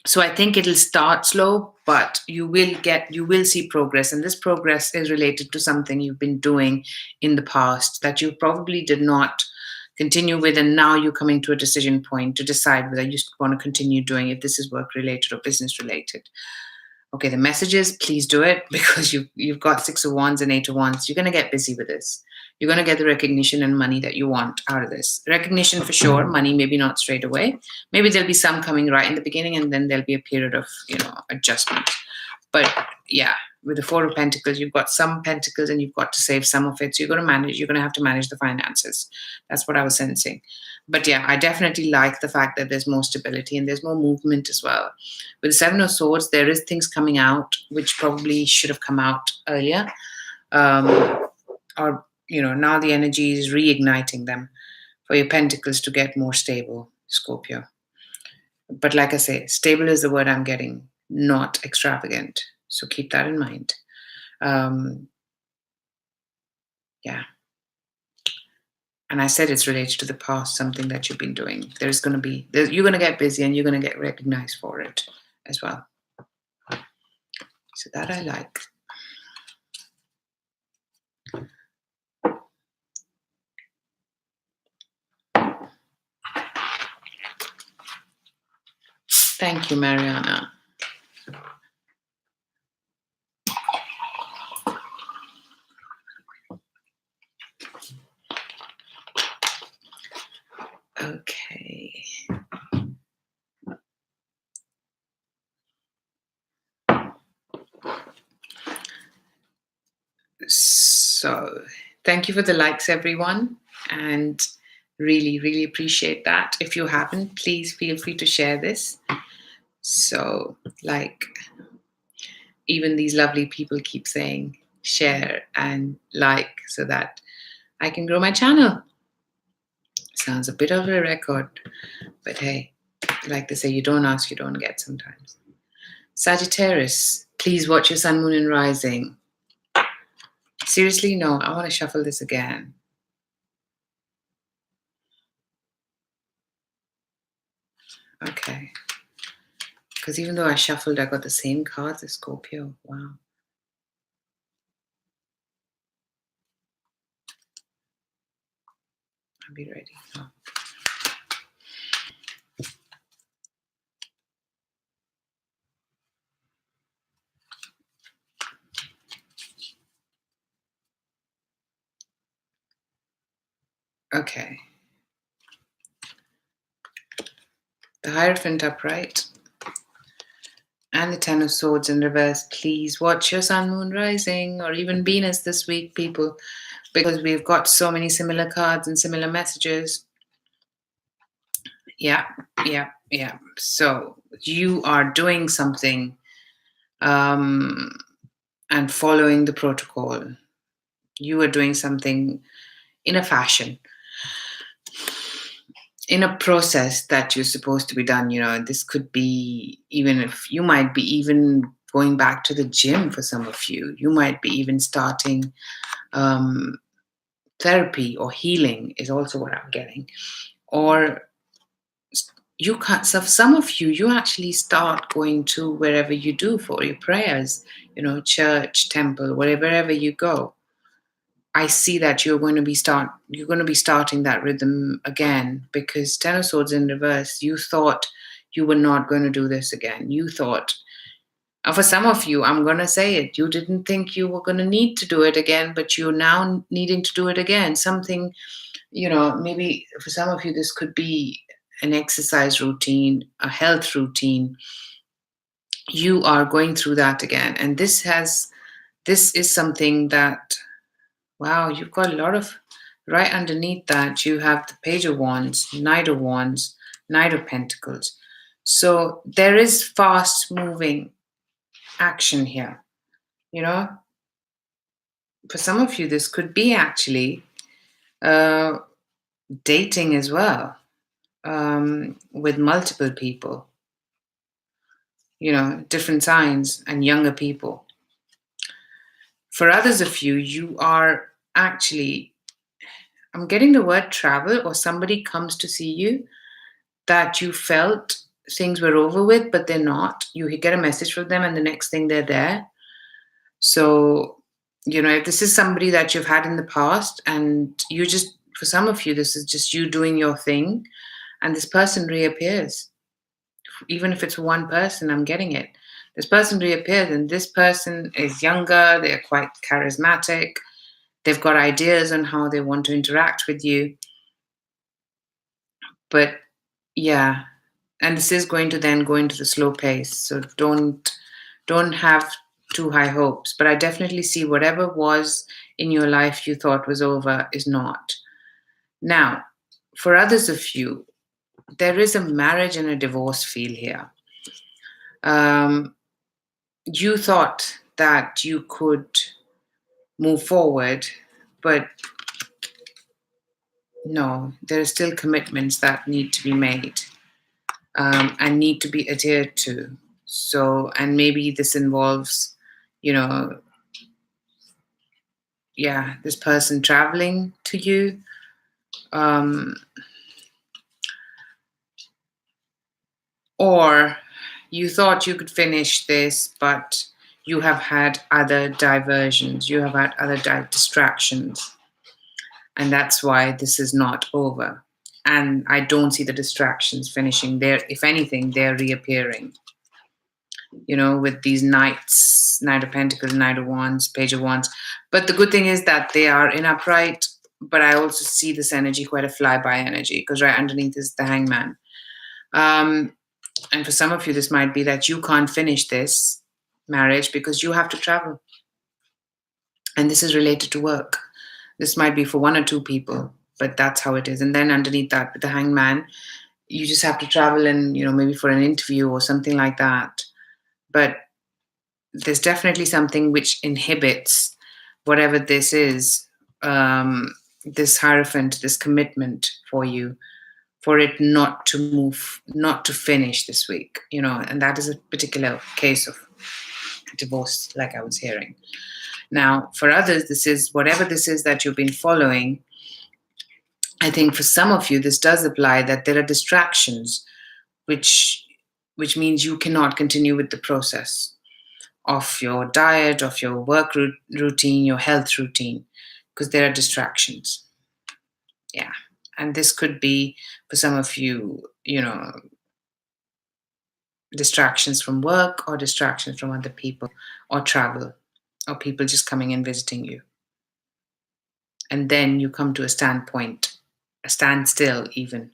So I think it'll start slow, but you will see progress. And this progress is related to something you've been doing in the past that you probably did not continue with. And now you're coming to a decision point to decide whether you want to continue doing, if this is work related or business related. Okay, the message is please do it because you've got 6 of Wands and 8 of Wands. You're going to get busy with this. You're going to get the recognition and money that you want out of this. Recognition for sure, money maybe not straight away. Maybe there'll be some coming right in the beginning and then there'll be a period of, adjustment. But yeah, with the 4 of Pentacles, you've got some pentacles and you've got to save some of it. So you're going to have to manage the finances. That's what I was sensing. But yeah, I definitely like the fact that there's more stability and there's more movement as well. With the 7 of Swords, there is things coming out which probably should have come out earlier. Or now the energy is reigniting them for your pentacles to get more stable, Scorpio. But like I say, stable is the word I'm getting, not extravagant. So keep that in mind. Yeah. And I said it's related to the past, something that you've been doing. You're going to get busy and you're going to get recognized for it as well. So that I like. Thank you, Mariana. Okay. So thank you for the likes, everyone. And really, really appreciate that. If you haven't, please feel free to share this. So even these lovely people keep saying share and like so that I can grow my channel. Sounds a bit of a record, but hey, Like they say, you don't ask, you don't get sometimes. Sagittarius, please watch your sun, moon, and rising. Seriously, no, I want to shuffle this again. Okay. Because even though I shuffled, I got the same cards as Scorpio. Wow. I'll be ready. Oh. Okay. The Hierophant upright and the Ten of Swords in reverse. Please watch your sun, moon, rising, or even Venus this week, people, because we've got so many similar cards and similar messages. Yeah. So you are doing something and following the protocol. You are doing something in a fashion, in a process that you're supposed to be done. This could be, even if you might be even going back to the gym for some of you. You might be even starting therapy or healing is also what I'm getting. Or you can't, so some of you actually start going to wherever you do for your prayers, church, temple, wherever you go. I see that you're going to be starting that rhythm again, because Ten of Swords in reverse, you thought you were not going to do this again. You thought, for some of you, I'm going to say it, you didn't think you were going to need to do it again, but you're now needing to do it again. Something, maybe for some of you, this could be an exercise routine, a health routine. You are going through that again. And this is something that, wow, you've got a lot of, right underneath that, you have the Page of Wands, Knight of Wands, Knight of Pentacles. So there is fast moving action here. For some of you, this could be actually dating as well, with multiple people, different signs and younger people. For others of you, you are actually, I'm getting the word travel, or somebody comes to see you that you felt things were over with, but they're not. You get a message from them, and the next thing they're there. So, if this is somebody that you've had in the past, and for some of you, this is just you doing your thing, and this person reappears. Even if it's one person, I'm getting it. This person reappears, and this person is younger, they're quite charismatic, they've got ideas on how they want to interact with you. But yeah, and this is going to then go into the slow pace. So don't have too high hopes. But I definitely see whatever was in your life you thought was over is not. Now, for others of you, there is a marriage and a divorce feel here. You thought that you could move forward, but no, there are still commitments that need to be made and need to be adhered to. So, and maybe this involves, this person traveling to you. Or you thought you could finish this, but you have had other diversions, you have had other distractions. And that's why this is not over. And I don't see the distractions finishing there. If anything, they're reappearing. With these knights, Knight of Pentacles, Knight of Wands, Page of Wands. But the good thing is that they are in upright, but I also see this energy quite a flyby energy, because right underneath is the Hangman. And for some of you, this might be that you can't finish this marriage because you have to travel. And this is related to work. This might be for one or two people, but that's how it is. And then underneath that, with the Hangman, you just have to travel and, maybe for an interview or something like that. But there's definitely something which inhibits whatever this is, this Hierophant, this commitment for you. for it not to move, not to finish this week, and that is a particular case of divorce, like I was hearing. Now, for others, this is whatever this is that you've been following. I think for some of you, this does apply, that there are distractions, which means you cannot continue with the process of your diet, of your work routine, your health routine, because there are distractions. Yeah. And this could be, for some of you, distractions from work or distractions from other people or travel or people just coming and visiting you. And then you come to a standstill even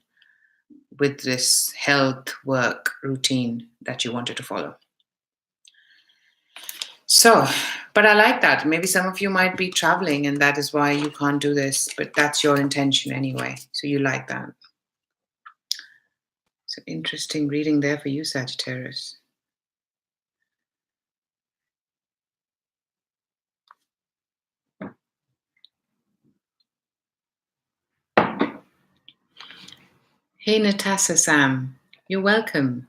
with this health work routine that you wanted to follow. So, but I like that. Maybe some of you might be traveling and that is why you can't do this, but that's your intention anyway. So you like that. So interesting reading there for you, Sagittarius. Hey, Natasha Sam, you're welcome.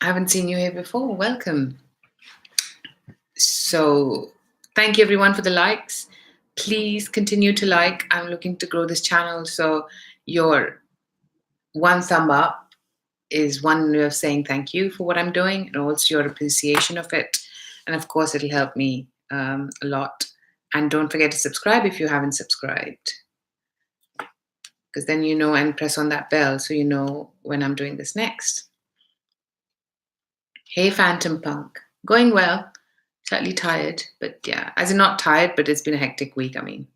I haven't seen you here before. Welcome. So thank you everyone for the likes. Please continue to like. I'm looking to grow this channel. So your one thumb up is one way of saying thank you for what I'm doing and also your appreciation of it. And of course, it'll help me a lot. And don't forget to subscribe if you haven't subscribed, because then and press on that bell so you know when I'm doing this next. Hey, Phantom Punk. Going well. Slightly tired, but yeah. As in not tired, but it's been a hectic week, I mean.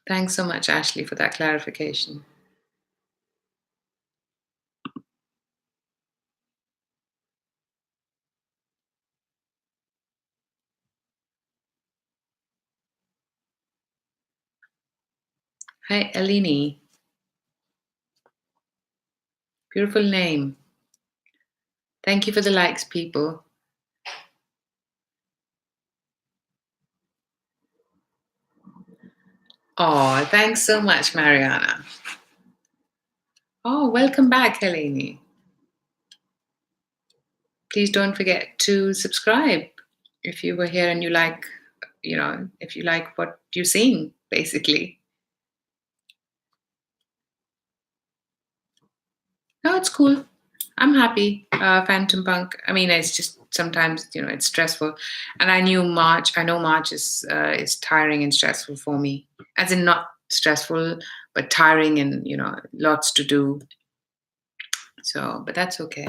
Thanks so much, Ashley, for that clarification. Hi, Eleni. Beautiful name. Thank you for the likes, people. Oh, thanks so much, Mariana. Oh, welcome back, Eleni. Please don't forget to subscribe if you were here and you like, if you like what you're seeing, basically. No, it's cool. I'm happy. Phantom Punk. I mean, it's just sometimes, it's stressful. And I know March is tiring and stressful for me. As in not stressful, but tiring and, lots to do. So, but that's okay.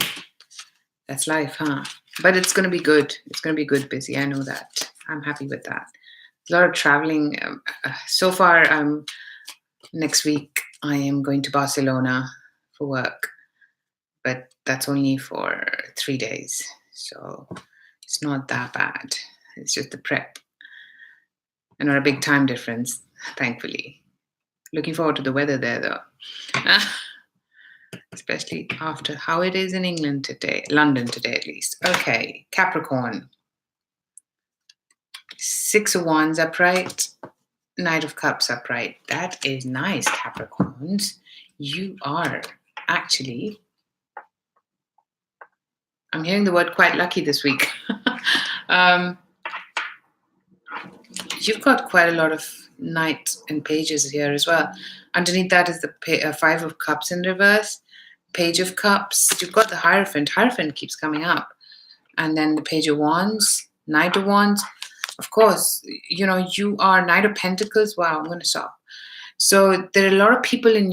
That's life, huh? But it's going to be good. It's going to be good, busy. I know that. I'm happy with that. A lot of traveling. So far, next week, I am going to Barcelona for work. But that's only for 3 days. So it's not that bad. It's just the prep. And not a big time difference, thankfully. Looking forward to the weather there, though. Especially after how it is in England today, London today at least. Okay, Capricorn. 6 of Wands upright, Knight of Cups upright. That is nice, Capricorns. You are actually, I'm hearing the word quite lucky this week. You've got quite a lot of Knights and Pages here as well. Underneath that is the 5 of Cups in reverse, Page of Cups. You've got the Hierophant. Hierophant keeps coming up. And then the Page of Wands, Knight of Wands. Of course, you are Knight of Pentacles. Wow, I'm going to stop. So there are a lot of people in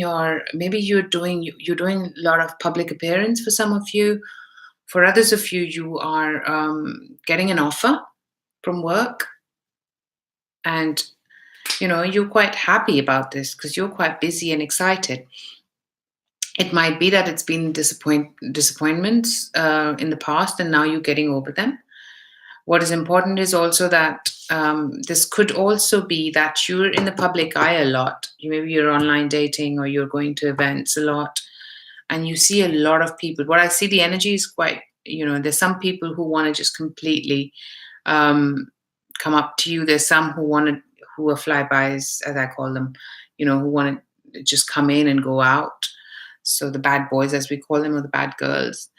maybe you're doing a lot of public appearance for some of you. For others of you, you are getting an offer from work. And, you're quite happy about this because you're quite busy and excited. It might be that it's been disappointments in the past and now you're getting over them. What is important is also that this could also be that you're in the public eye a lot. Maybe you're online dating or you're going to events a lot. And you see a lot of people. What I see, the energy is quite, there's some people who want to just completely come up to you. There's some who are flybys, as I call them, who want to just come in and go out. So the bad boys, as we call them, or the bad girls.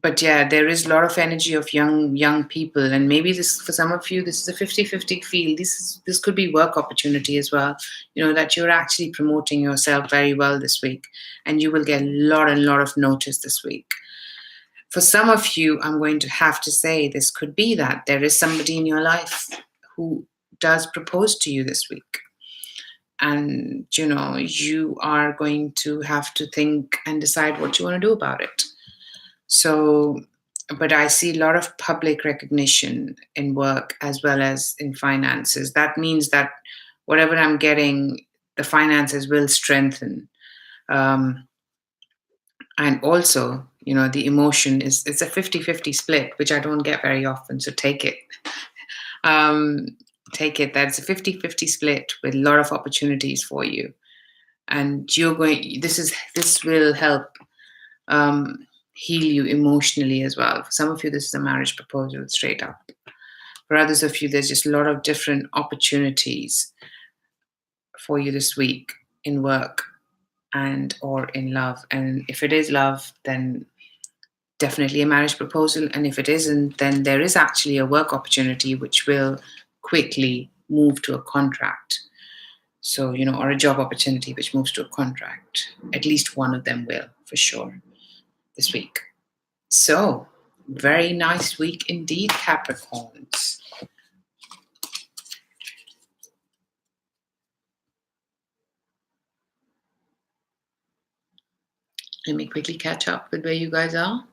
But yeah, there is a lot of energy of young people, and maybe this, for some of you, this is a 50-50 field. This could be work opportunity as well, that you're actually promoting yourself very well this week, and you will get a lot of notice this week. For some of you, I'm going to have to say, this could be that there is somebody in your life who does propose to you this week, and you are going to have to think and decide what you want to do about it. So, but I see a lot of public recognition in work as well as in finances. That means that whatever I'm getting, the finances will strengthen. And also, the emotion it's a 50-50 split, which I don't get very often. So take it. Take it. That's a 50-50 split with a lot of opportunities for you. And this will help heal you emotionally as well. For some of you, this is a marriage proposal straight up. For others of you, there's just a lot of different opportunities for you this week in work and or in love. And if it is love, then definitely a marriage proposal. And if it isn't, then there is actually a work opportunity which will quickly move to a contract. So, or a job opportunity which moves to a contract. At least one of them will, for sure, this week. So, very nice week indeed, Capricorns. Let me quickly catch up with where you guys are.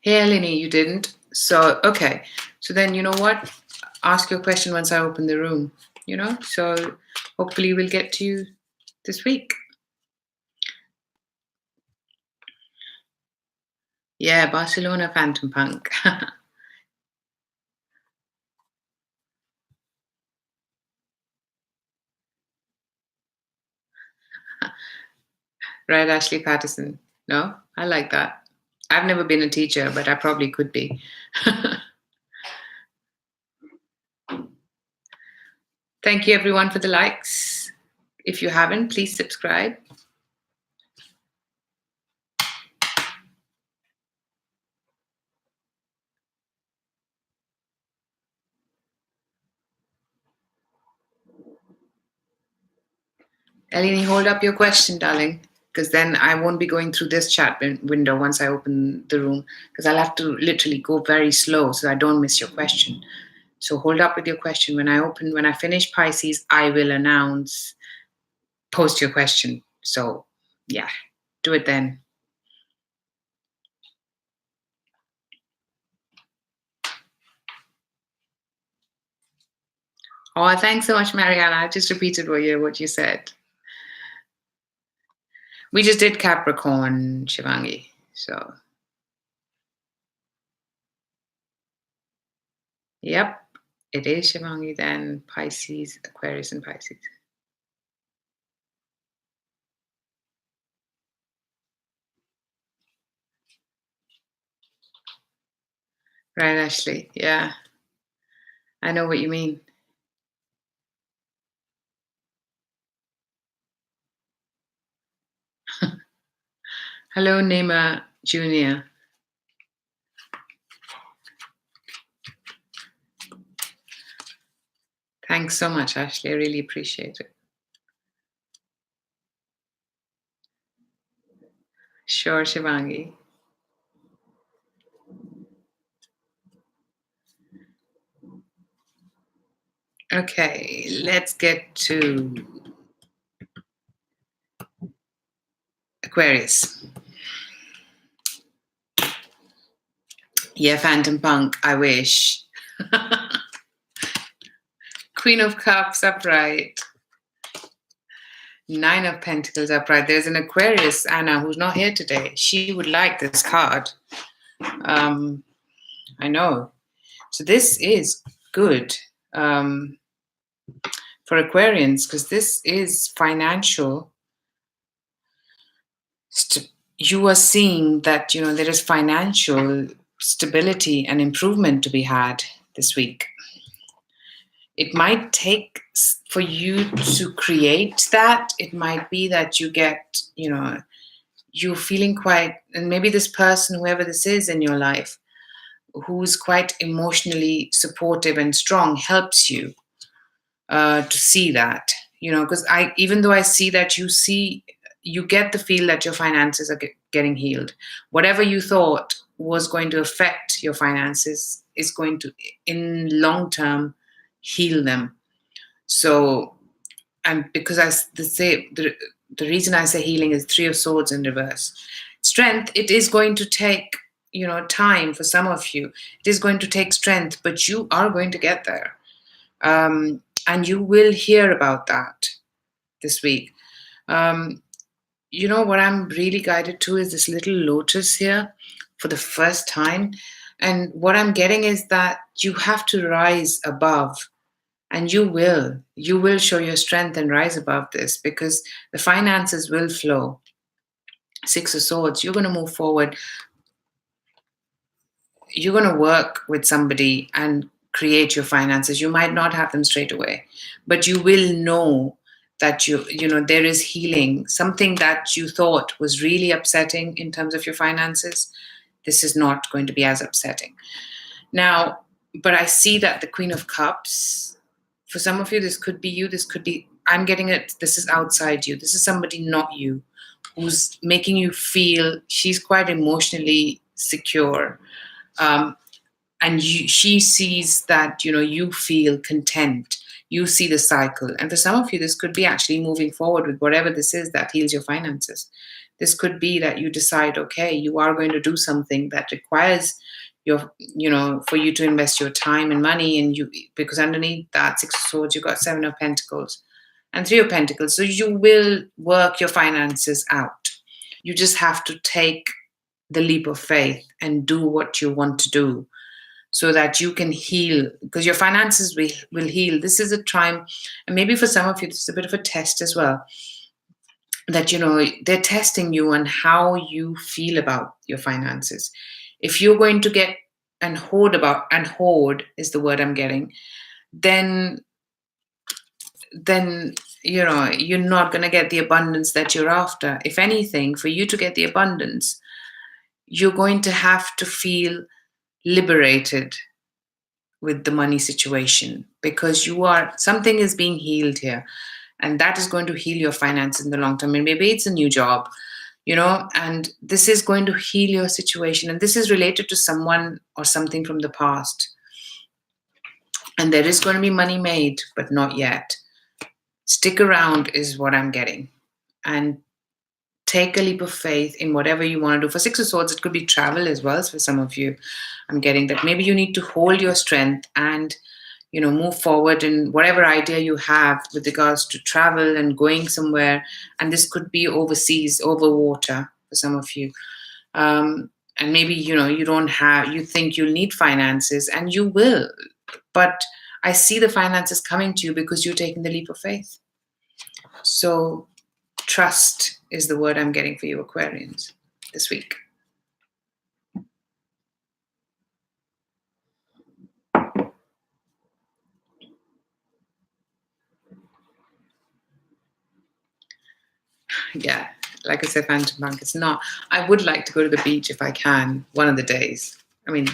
Hey, Eleni, you didn't? So, okay. So then, you know what? Ask your question once I open the room, So hopefully we'll get to you this week. Yeah, Barcelona Phantom Punk. Right, Ashley Patterson. No, I like that. I've never been a teacher, but I probably could be. Thank you, everyone, for the likes. If you haven't, please subscribe. Eleni, hold up your question, darling, because then I won't be going through this chat window once I open the room, because I'll have to literally go very slow so I don't miss your question. So hold up with your question. When I finish Pisces, I will announce, post your question. So yeah, do it then. Oh, thanks so much, Mariana. I just repeated what you said. We just did Capricorn, Shivangi. So, yep, it is Shivangi then, Pisces, Aquarius, and Pisces. Right, Ashley. Yeah, I know what you mean. Hello, Nema Jr. Thanks so much, Ashley. I really appreciate it. Sure, Shivangi. Okay, let's get to Aquarius. Yeah, Phantom Punk, I wish. Queen of Cups upright. Nine of Pentacles upright. There's an Aquarius, Anna, who's not here today. She would like this card. I know. So this is good for Aquarians, because this is financial. You are seeing that, there is financial stability and improvement to be had this week. It might take for you to create that. It might be that you get, you're feeling quite, and maybe this person, whoever this is in your life, who's quite emotionally supportive and strong, helps you to see that, because even though I see that, you get the feel that your finances are getting healed. Whatever you thought was going to affect your finances is going to, in long term, heal them. So, and because the reason I say healing is Three of Swords in reverse. Strength, it is going to take, time for some of you. It is going to take strength, but you are going to get there. And you will hear about that this week. What I'm really guided to is this little lotus here for the first time. And what I'm getting is that you have to rise above. And you will show your strength and rise above this, because the finances will flow. Six of Swords, you're going to move forward. You're going to work with somebody and create your finances. You might not have them straight away, but you will know that there is healing. Something that you thought was really upsetting in terms of your finances, this is not going to be as upsetting. Now, but I see that the Queen of Cups, for some of you, this could be you, this could be, I'm getting it, this is outside you. This is somebody, not you, who's making you feel, she's quite emotionally secure. And she sees that, you feel content. You see the cycle. And for some of you, this could be actually moving forward with whatever this is that heals your finances. This could be that you decide, okay, you are going to do something that requires for you to invest your time and money, and because underneath that Six of Swords, you've got Seven of Pentacles and Three of Pentacles. So you will work your finances out. You just have to take the leap of faith and do what you want to do, so that you can heal, because your finances will heal. This is a time, and maybe for some of you, this is a bit of a test as well, that, they're testing you on how you feel about your finances. If you're going to get and hoard is the word I'm getting, then you're not going to get the abundance that you're after. If anything, for you to get the abundance, you're going to have to feel liberated with the money situation, because something is being healed here, and that is going to heal your finances in the long term. And maybe it's a new job, and this is going to heal your situation, and this is related to someone or something from the past, and there is going to be money made, but not yet. Stick around is what I'm getting, and take a leap of faith in whatever you want to do. For Six of Swords, it could be travel as well. So for some of you, I'm getting that maybe you need to hold your strength and, move forward in whatever idea you have with regards to travel and going somewhere. And this could be overseas, over water for some of you. And maybe, you think you'll need finances, and you will. But I see the finances coming to you because you're taking the leap of faith. So trust is the word I'm getting for you, Aquarians, this week. Yeah, like I said, Phantom Punk, it's not. I would like to go to the beach if I can, one of the days. I mean,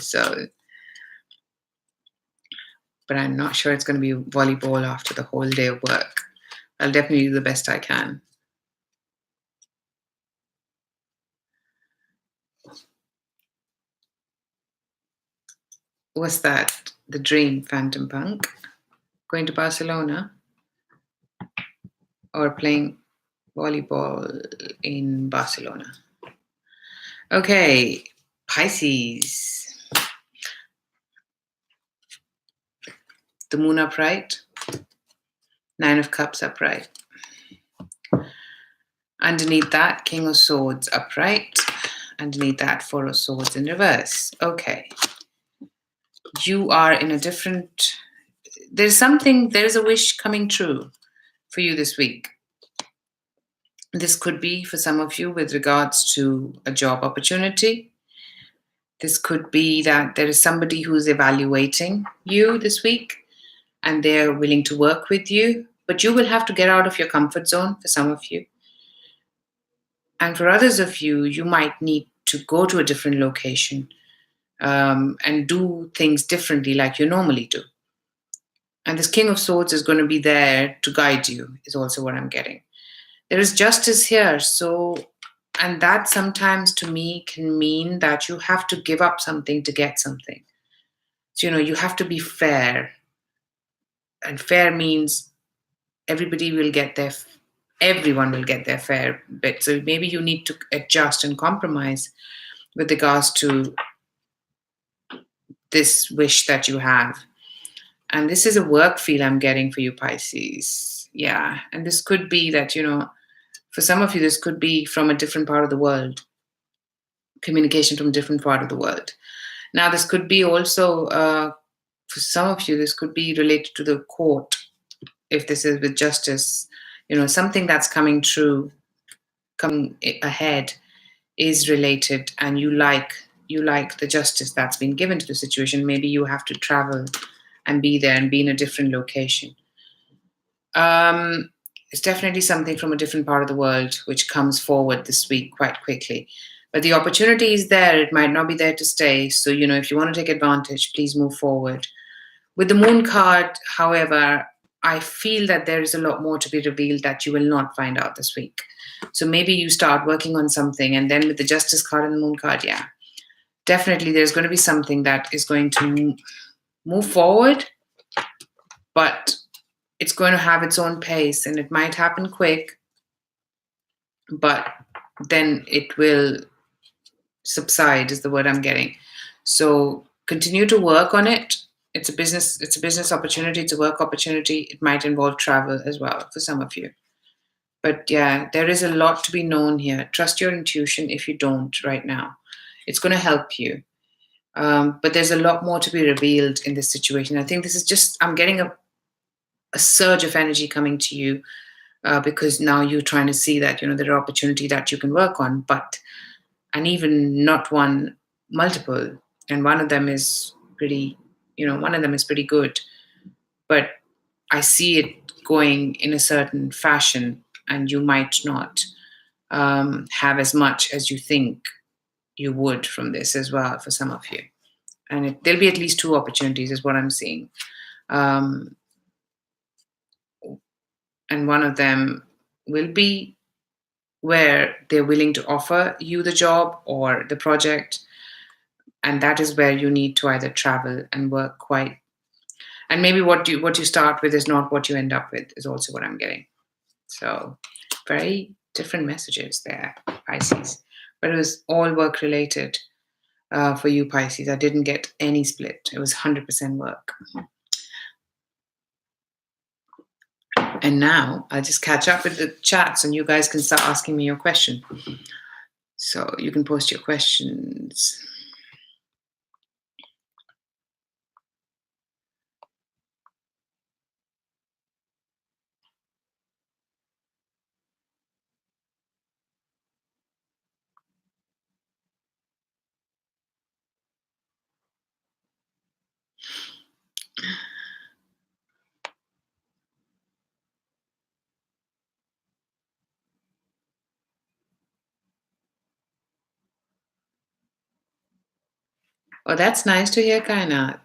so. But I'm not sure it's going to be volleyball after the whole day of work. I'll definitely do the best I can. What's that? The dream, Phantom Punk? Going to Barcelona? Or playing volleyball in Barcelona? Okay, Pisces. The moon upright. Nine of Cups upright. Underneath that, King of Swords upright. Underneath that, Four of Swords in reverse. Okay. You are in a different... There's a wish coming true for you this week. This could be for some of you with regards to a job opportunity. This could be that there is somebody who's evaluating you this week and they're willing to work with you, but you will have to get out of your comfort zone for some of you. And for others of you, you might need to go to a different location and do things differently like you normally do. And this King of Swords is going to be there to guide you, is also what I'm getting. There is justice here. And that sometimes to me can mean that you have to give up something to get something. So, you have to be fair. And fair means everyone will get their fair bit. So maybe you need to adjust and compromise with regards to this wish that you have. And this is a work feel I'm getting for you, Pisces. Yeah. And this could be that, for some of you, this could be from a different part of the world, communication from a different part of the world. Now, this could be also, for some of you, this could be related to the court, if this is with justice. Something that's coming ahead is related, and you like the justice that's been given to the situation. Maybe you have to travel and be there and be in a different location. It's definitely something from a different part of the world which comes forward this week quite quickly. But the opportunity is there. It might not be there to stay. So, if you want to take advantage, please move forward. With the Moon card, however, I feel that there is a lot more to be revealed that you will not find out this week. So maybe you start working on something, and then with the Justice card and the Moon card, yeah, definitely there's going to be something that is going to move forward, but it's going to have its own pace, and it might happen quick, but then it will subside, is the word I'm getting. So continue to work on it. It's a business opportunity, it's a work opportunity. It might involve travel as well for some of you. But yeah, there is a lot to be known here. Trust your intuition if you don't right now. It's going to help you. But there's a lot more to be revealed in this situation. I think this is just, I'm getting a surge of energy coming to you because now you're trying to see that, there are opportunity that you can work on, and even not one, multiple. And one of them is pretty good. But I see it going in a certain fashion, and you might not have as much as you think you would from this as well for some of you. And there'll be at least two opportunities, is what I'm seeing. And one of them will be where they're willing to offer you the job or the project. And that is where you need to either travel and work quite. And maybe what you start with is not what you end up with, is also what I'm getting. So very different messages there, Pisces. But it was all work related for you, Pisces. I didn't get any split. It was 100% work. And now I'll just catch up with the chats and you guys can start asking me your question. So you can post your questions. Oh, that's nice to hear, Kainat.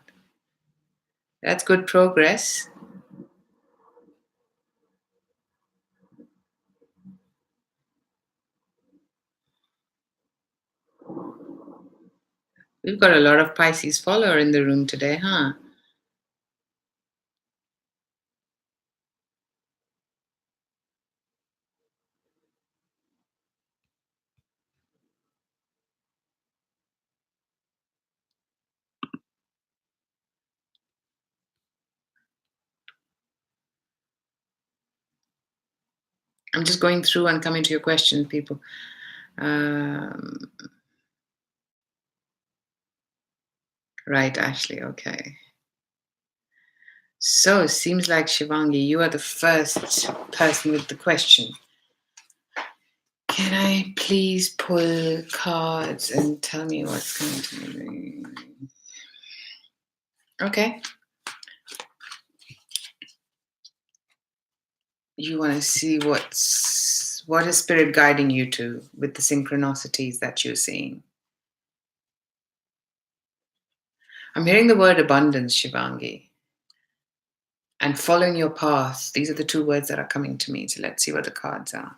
That's good progress. We've got a lot of Pisces follower in the room today, huh? I'm just going through and coming to your question, people. Right, Ashley. Okay. So it seems like, Shivangi, you are the first person with the question. Can I please pull cards and tell me what's going to be? Okay. You want to see what is Spirit guiding you to with the synchronicities that you're seeing? I'm hearing the word abundance, Shivangi. And following your path. These are the two words that are coming to me. So let's see what the cards are.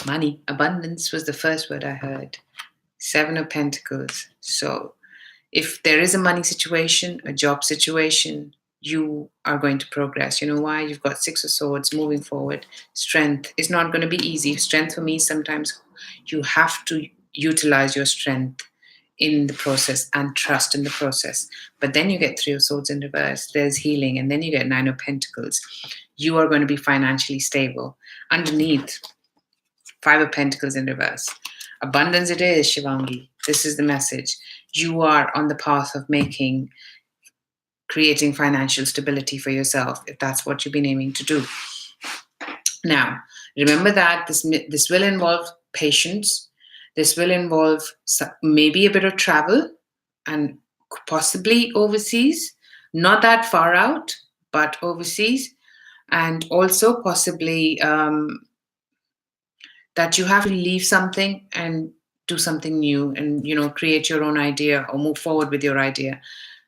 Money. Abundance was the first word I heard. 7 of Pentacles. So if there is a money situation, a job situation, you are going to progress. You know why? You've got 6 of Swords moving forward. Strength. It's not going to be easy. Strength for me, sometimes you have to utilize your strength in the process and trust in the process. But then you get 3 of Swords in reverse. There's healing. And then you get 9 of Pentacles. You are going to be financially stable. Underneath, 5 of Pentacles in reverse. Abundance it is, Shivangi. This is the message. You are on the path of creating financial stability for yourself, if that's what you've been aiming to do. Now, remember that this will involve patience. This will involve maybe a bit of travel and possibly overseas. Not that far out, but overseas. And also possibly that you have to leave something and do something new and, create your own idea or move forward with your idea.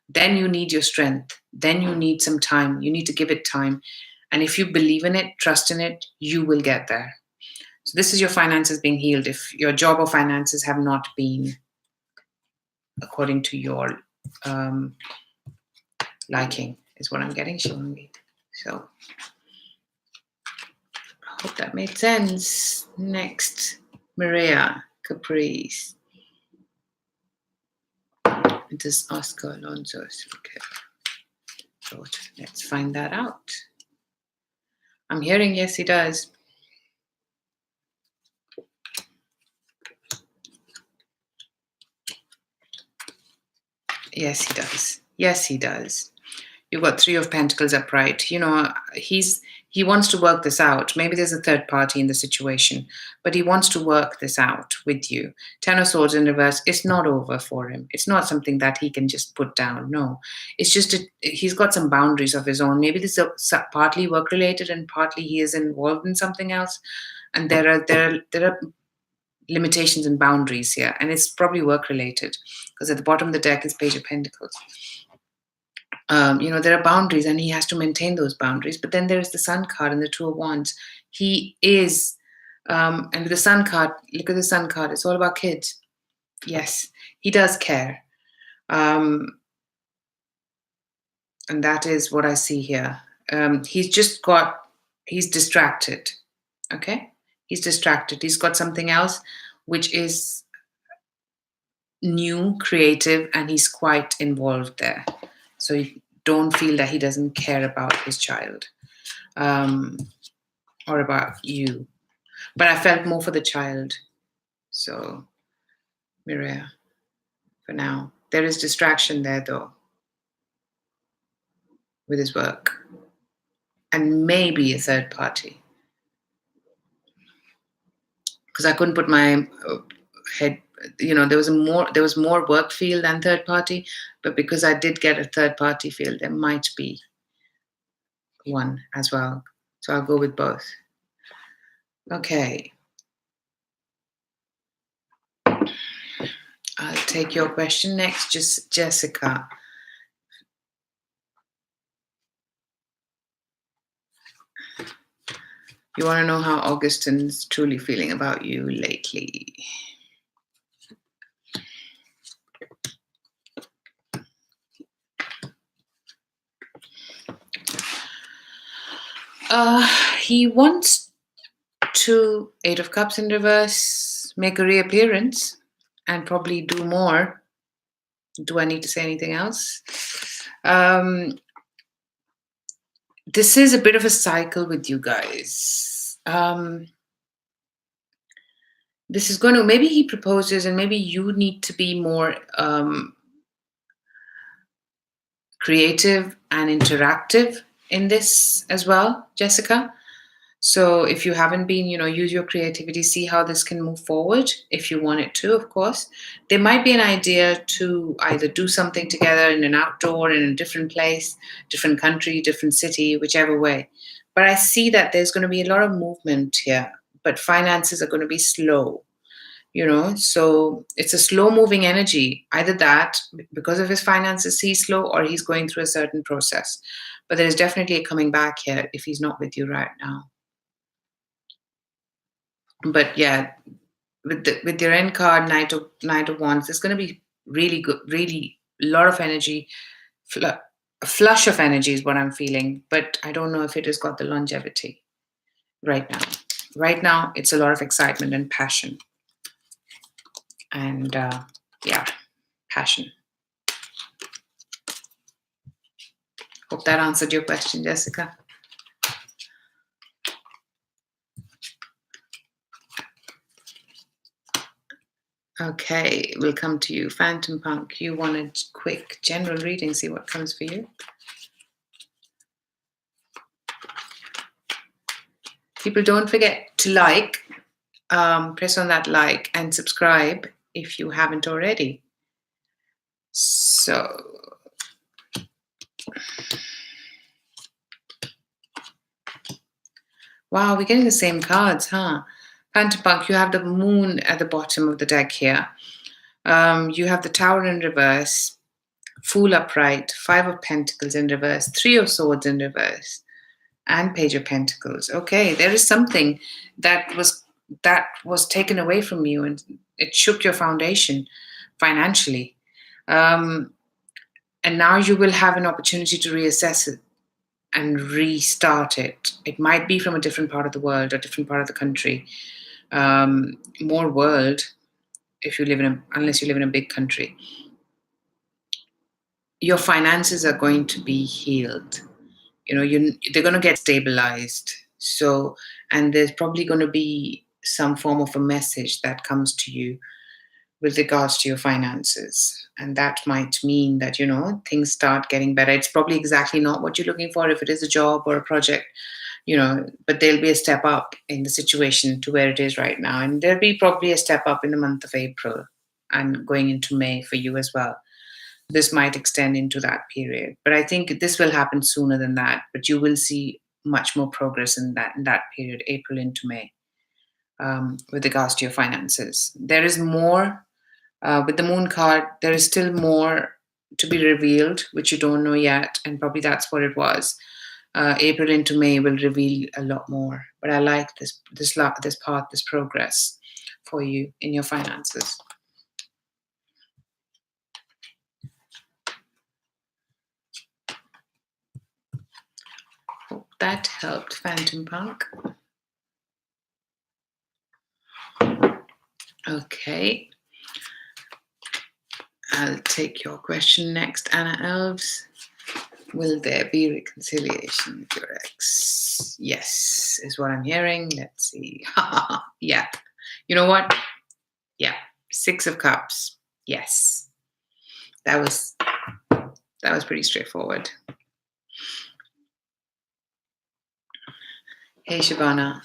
Then you need your strength. Then you need some time. You need to give it time. And if you believe in it, trust in it, you will get there. So this is your finances being healed. If your job or finances have not been according to your liking, is what I'm getting, Shivangi. So I hope that made sense. Next, Maria Caprice. It is Oscar Alonso. Okay. So let's find that out. I'm hearing yes, he does. Yes, he does. Yes, he does. You've got 3 of Pentacles upright. He wants to work this out. Maybe there's a third party in the situation, but he wants to work this out with you. 10 of Swords in reverse. It's not over for him. It's not something that he can just put down. No, it's just he's got some boundaries of his own. Maybe this is partly work related and partly he is involved in something else. And there are limitations and boundaries here, and it's probably work related because at the bottom of the deck is Page of Pentacles. There are boundaries and he has to maintain those boundaries. But then there is the Sun card and the 2 of Wands. He is, and with the Sun card, look at the Sun card. It's all about kids. Yes, he does care. And that is what I see here. He's distracted. Okay? He's distracted. He's got something else which is new, creative, and he's quite involved there. So you don't feel that he doesn't care about his child or about you. But I felt more for the child. So, Mireya, for now. There is distraction there, though, with his work. And maybe a third party. Because I couldn't put my head, there was more work feel than third party. But because I did get a third party feel, there might be one as well. So I'll go with both. Okay. I'll take your question next. Just Jessica. You want to know how Augustine's truly feeling about you lately. He wants to, 8 of Cups in reverse, make a reappearance and probably do more. Do I need to say anything else? this is a bit of a cycle with you guys. This is going to, maybe he proposes and maybe you need to be more creative and interactive in this as well, Jessica. So if you haven't been, use your creativity, see how this can move forward if you want it to, of course. There might be an idea to either do something together in an outdoor, in a different place, different country, different city, whichever way. But I see that there's going to be a lot of movement here, but finances are going to be slow. So it's a slow moving energy, either that because of his finances he's slow, or he's going through a certain process. But there's definitely a coming back here if he's not with you right now. But yeah, with your end card, Knight of Wands, there's going to be really good, really a lot of energy, a flush of energy is what I'm feeling. But I don't know if it has got the longevity right now. Right now, it's a lot of excitement and passion. And yeah, passion. Hope that answered your question, Jessica. Okay, we'll come to you. Phantom Punk, you want a quick general reading, see what comes for you? People, don't forget to press on that like and subscribe if you haven't already. So, wow, we're getting the same cards, huh? Phantom Punk, you have the moon at the bottom of the deck here. You have the Tower in reverse, Fool upright, Five of Pentacles in reverse, Three of Swords in reverse, and Page of Pentacles. Okay, there is something that was taken away from you, and it shook your foundation financially. And now you will have an opportunity to reassess it and restart it. It might be from a different part of the world or different part of the country. More world, unless you live in a big country. Your finances are going to be healed. They're going to get stabilized. So, and there's probably going to be some form of a message that comes to you with regards to your finances. And that might mean that, things start getting better. It's probably exactly not what you're looking for if it is a job or a project, but there'll be a step up in the situation to where it is right now. And there'll be probably a step up in the month of April and going into May for you as well. This might extend into that period, but I think this will happen sooner than that. But you will see much more progress in that period, April into May, with regards to your finances. There is more with the Moon card. There is still more to be revealed, which you don't know yet, and probably that's what it was. April into May will reveal a lot more. But I like this path, this progress for you in your finances. Hope that helped, Phantom Punk. Okay. I'll take your question next, Anna Elves. Will there be reconciliation with your ex? Yes, is what I'm hearing. Let's see. Yeah. You know what? Yeah. Six of Cups. Yes. That was pretty straightforward. Hey, Shabana.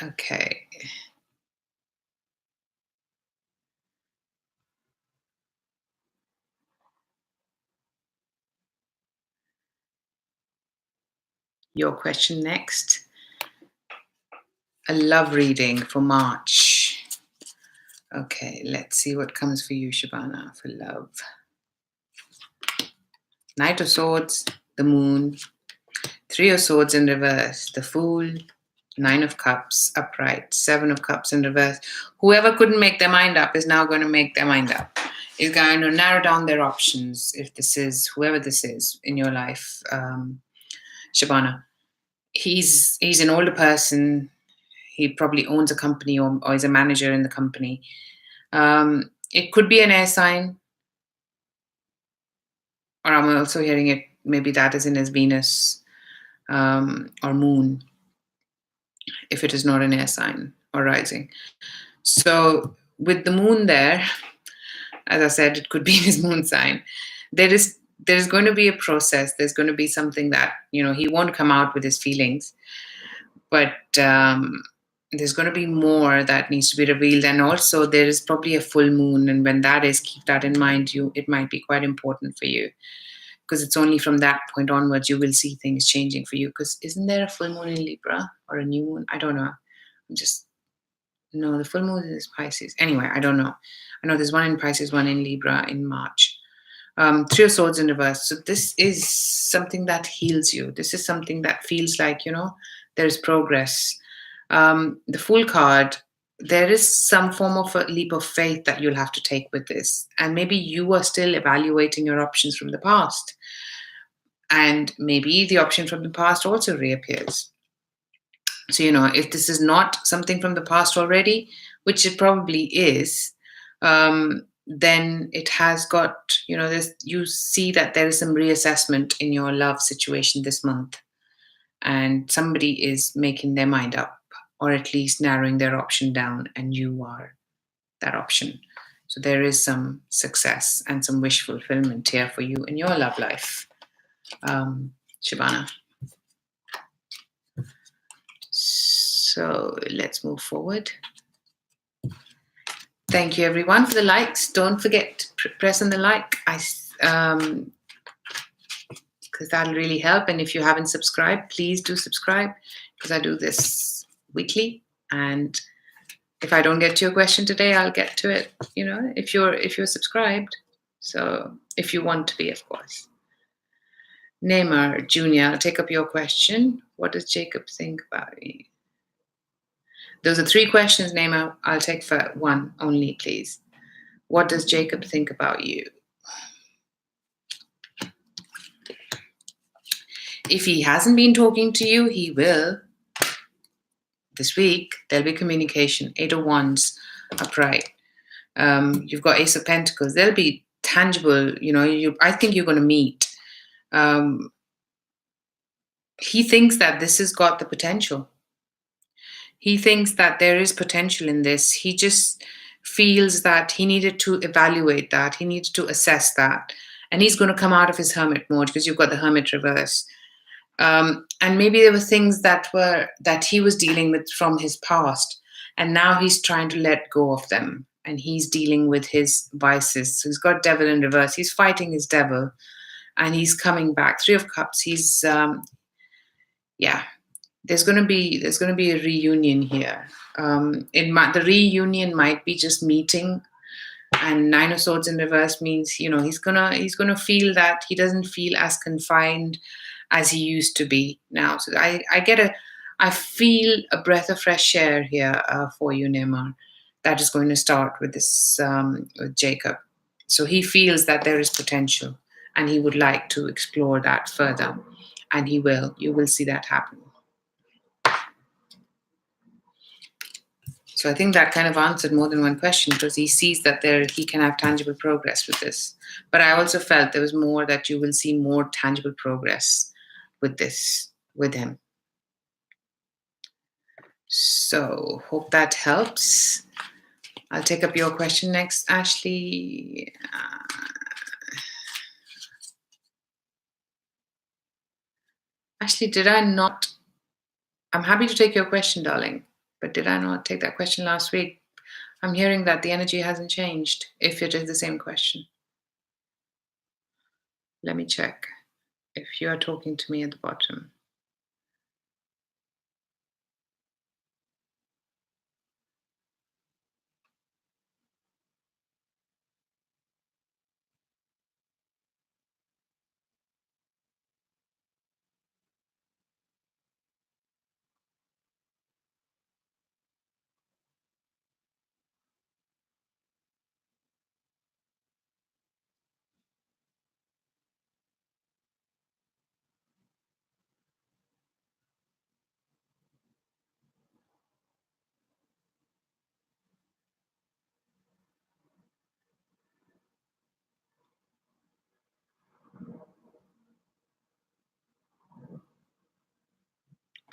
Okay. Your question next. A love reading for March. Okay, let's see what comes for you, Shabana, for love. Knight of Swords, the Moon, Three of Swords in reverse, the Fool, Nine of Cups upright, Seven of Cups in reverse. Whoever couldn't make their mind up is now going to make their mind up. Is going to narrow down their options if this is, whoever this is in your life, Shabana. He's an older person. He probably owns a company or is a manager in the company. It could be an air sign. Or I'm also hearing it, maybe that is in his Venus. or moon, if it is not an air sign or rising. So with the moon there, as I said, it could be his moon sign. There's going to be a process. There's going to be something that he won't come out with his feelings, but there's going to be more that needs to be revealed. And also, there is probably a full moon, and when that is, keep that in mind. It might be quite important for you because it's only from that point onwards you will see things changing for you. Because isn't there a full moon in Libra or a new moon? I don't know. No, the full moon is Pisces. Anyway, I don't know. I know there's one in Pisces, one in Libra in March. Three of Swords in reverse. So this is something that heals you. This is something that feels like, there's progress. The Fool card, there is some form of a leap of faith that you'll have to take with this. And maybe you are still evaluating your options from the past. And maybe the option from the past also reappears. So, if this is not something from the past already, which it probably is, then it has got, you see that there is some reassessment in your love situation this month. And somebody is making their mind up, or at least narrowing their option down, and you are that option. So there is some success and some wish fulfillment here for you in your love life, Shivana. So let's move forward. Thank you, everyone, for the likes. Don't forget to press on the like, because that'll really help. And if you haven't subscribed, please do subscribe, because I do this weekly. And if I don't get to your question today, I'll get to it. If you're subscribed. So if you want to be, of course. Neymar Jr., I'll take up your question. What does Jacob think about me? Those are three questions, Neymar. I'll take for one only, please. What does Jacob think about you? If he hasn't been talking to you, he will. This week, there'll be communication. 8 of Wands upright. You've got Ace of Pentacles. There'll be tangible, I think you're going to meet. He thinks that this has got the potential. He thinks that there is potential in this. He just feels that he needed to evaluate that. He needs to assess that. And he's going to come out of his hermit mode, because you've got the hermit reverse. And maybe there were things that he was dealing with from his past. And now he's trying to let go of them. And he's dealing with his vices. So he's got devil in reverse. He's fighting his devil. And he's coming back. 3 of Cups. He's, there's going to be a reunion here. The reunion might be just meeting, and 9 of Swords in reverse means he's gonna feel that he doesn't feel as confined as he used to be now. So I feel a breath of fresh air here for you, Neymar. That is going to start with this with Jacob. So he feels that there is potential, and he would like to explore that further, and he will. You will see that happen. So I think that kind of answered more than one question, because he sees that he can have tangible progress with this. But I also felt there was more, that you will see more tangible progress with this, with him. So hope that helps. I'll take up your question next, Ashley. Ashley, did I not? I'm happy to take your question, darling. But did I not take that question last week? I'm hearing that the energy hasn't changed, if it is the same question. Let me check if you are talking to me at the bottom.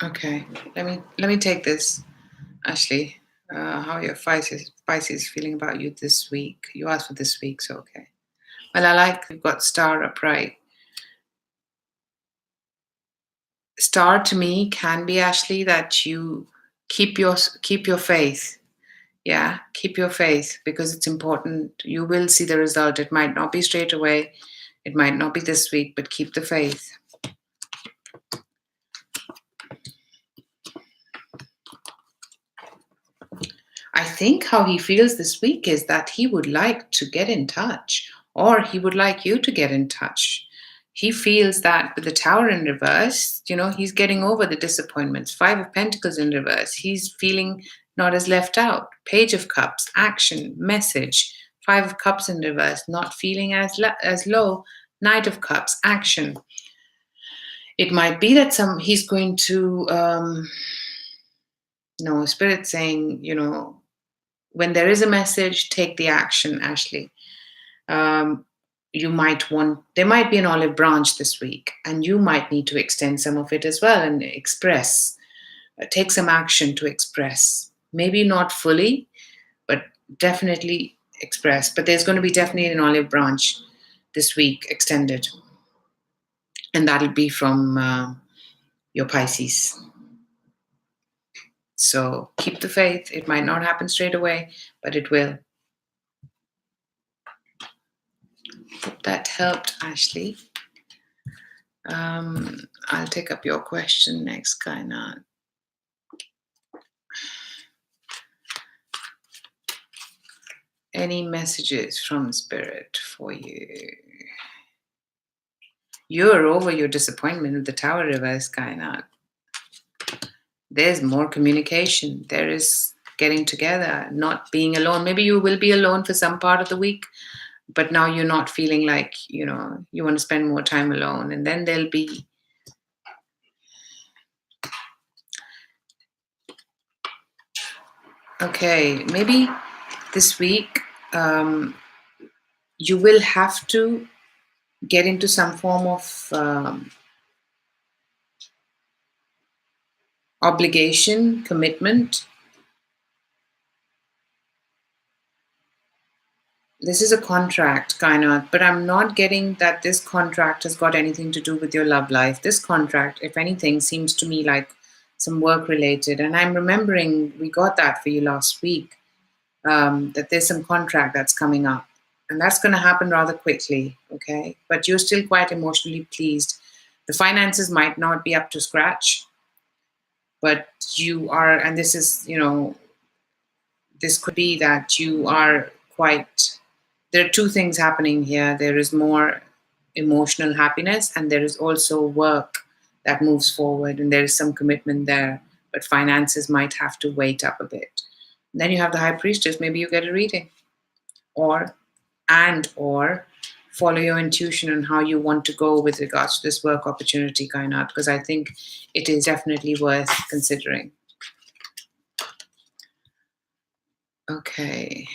Okay, let me take this, Ashley. How are your Pisces feeling about you this week? You asked for this week, so okay. Well, I like you've got star upright. Star to me can be, Ashley, that you keep your faith. Yeah, keep your faith because it's important. You will see the result. It might not be straight away. It might not be this week, but keep the faith. I think how he feels this week is that he would like to get in touch, or he would like you to get in touch. He feels that with the Tower in reverse, he's getting over the disappointments. Five of Pentacles in reverse, he's feeling not as left out. Page of Cups, action, message. Five of Cups in reverse, not feeling as low. Knight of Cups, action. It might be that he's going to, Spirit saying, when there is a message, take the action, Ashley. There might be an olive branch this week, and you might need to extend some of it as well and express, take some action to express. Maybe not fully, but definitely express. But there's going to be definitely an olive branch this week extended, and that'll be from your Pisces. So keep the faith. It might not happen straight away, but it will. Hope that helped, Ashley. I'll take up your question next, Kainat. Any messages from Spirit for you? You're over your disappointment with the Tower reverse, Kainat. There's more communication. There is getting together, not being alone. Maybe you will be alone for some part of the week, but now you're not feeling like, you want to spend more time alone. And then there'll be okay, maybe this week you will have to get into some form of obligation, commitment. This is a contract, kind of, but I'm not getting that this contract has got anything to do with your love life. This contract, if anything, seems to me like some work related. And I'm remembering we got that for you last week, that there's some contract that's coming up. And that's going to happen rather quickly, okay? But you're still quite emotionally pleased. The finances might not be up to scratch, but you are, and this is, this could be that you are quite, there are two things happening here. There is more emotional happiness, and there is also work that moves forward, and there is some commitment there, but finances might have to wait up a bit. And then you have the High Priestess. Maybe you get a reading, or follow your intuition on how you want to go with regards to this work opportunity, Kainat, because I think it is definitely worth considering. Okay.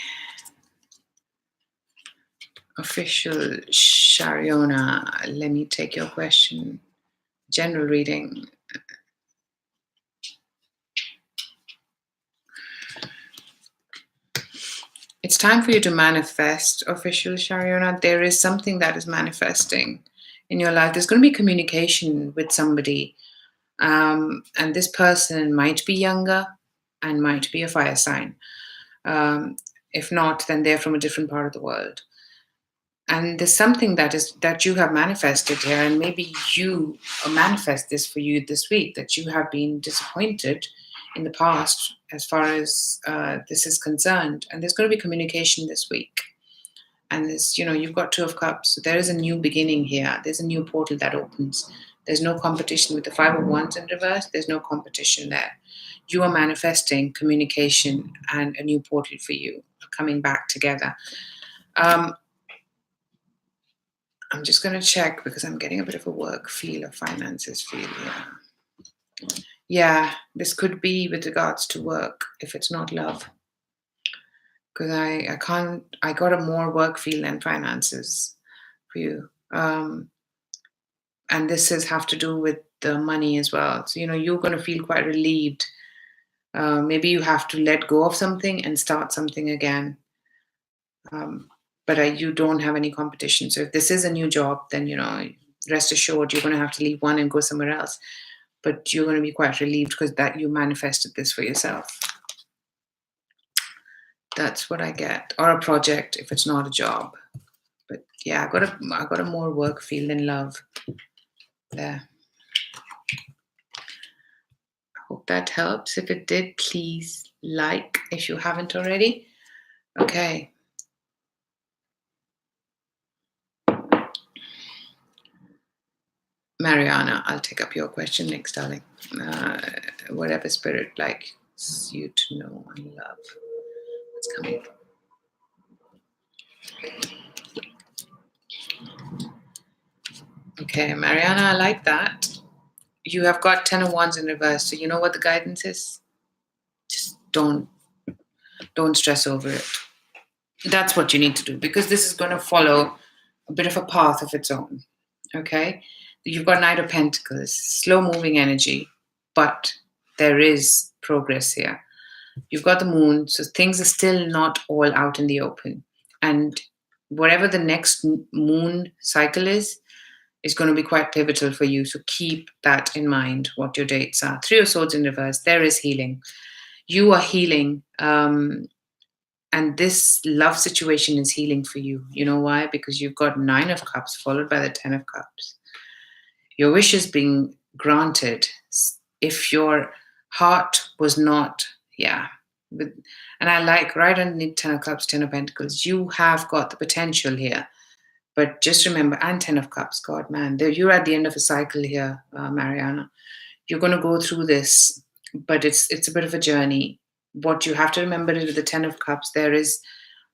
Official Shariona, let me take your question. General reading. It's time for you to manifest, official Shariona. There is something that is manifesting in your life. There's going to be communication with somebody. And this person might be younger and might be a fire sign. If not, then they're from a different part of the world. And there's something that you have manifested here, and maybe you manifest this for you this week, that you have been disappointed in the past as far as this is concerned. And there's going to be communication this week. And this, you've got Two of Cups. So there is a new beginning here. There's a new portal that opens. There's no competition with the Five of Wands in reverse. There's no competition there. You are manifesting communication and a new portal for you coming back together. I'm just going to check because I'm getting a bit of a work feel, a finances feel. Yeah, this could be with regards to work if it's not love. Because I got a more work feel than finances for you. And this have to do with the money as well. So, you're going to feel quite relieved. Maybe you have to let go of something and start something again. But you don't have any competition. So if this is a new job, then, rest assured you're going to have to leave one and go somewhere else. But you're going to be quite relieved because that you manifested this for yourself. That's what I get. Or a project if it's not a job. But yeah, I got a more work feel than love there. I hope that helps. If it did, please like if you haven't already. Okay. Mariana, I'll take up your question next, darling. Whatever spirit likes you to know and love. It's coming. Okay, Mariana, I like that. You have got 10 of Wands in reverse, so you know what the guidance is? Just don't stress over it. That's what you need to do, because this is going to follow a bit of a path of its own. Okay? You've got Knight of Pentacles, slow-moving energy, but there is progress here. You've got the Moon, so things are still not all out in the open. And whatever the next moon cycle is going to be quite pivotal for you. So keep that in mind, what your dates are. 3 of Swords in reverse, there is healing. You are healing. And this love situation is healing for you. You know why? Because you've got 9 of Cups followed by the 10 of Cups. Your wish is being granted. If your heart was not, and I like right underneath 10 of Cups, 10 of Pentacles, you have got the potential here. But just remember, and 10 of Cups, God, man, you're at the end of a cycle here, Mariana. You're going to go through this, but it's a bit of a journey. What you have to remember is with the 10 of Cups, there is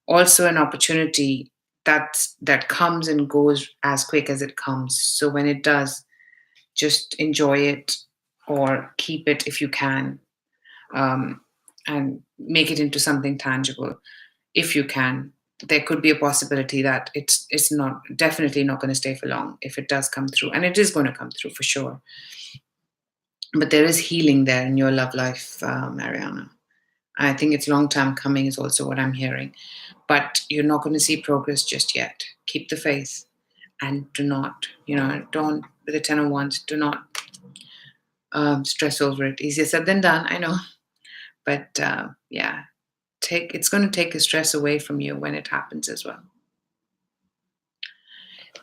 also an opportunity that comes and goes as quick as it comes. So when it does, just enjoy it or keep it if you can, and make it into something tangible if you can. There could be a possibility that it's definitely not going to stay for long if it does come through, and it is going to come through for sure. But there is healing there in your love life, Mariana. I think it's long time coming is also what I'm hearing, but you're not going to see progress just yet. Keep the faith, and do not, don't, with the 10 of Wands, do not stress over it. Easier said than done, I know, but it's going to take the stress away from you when it happens as well.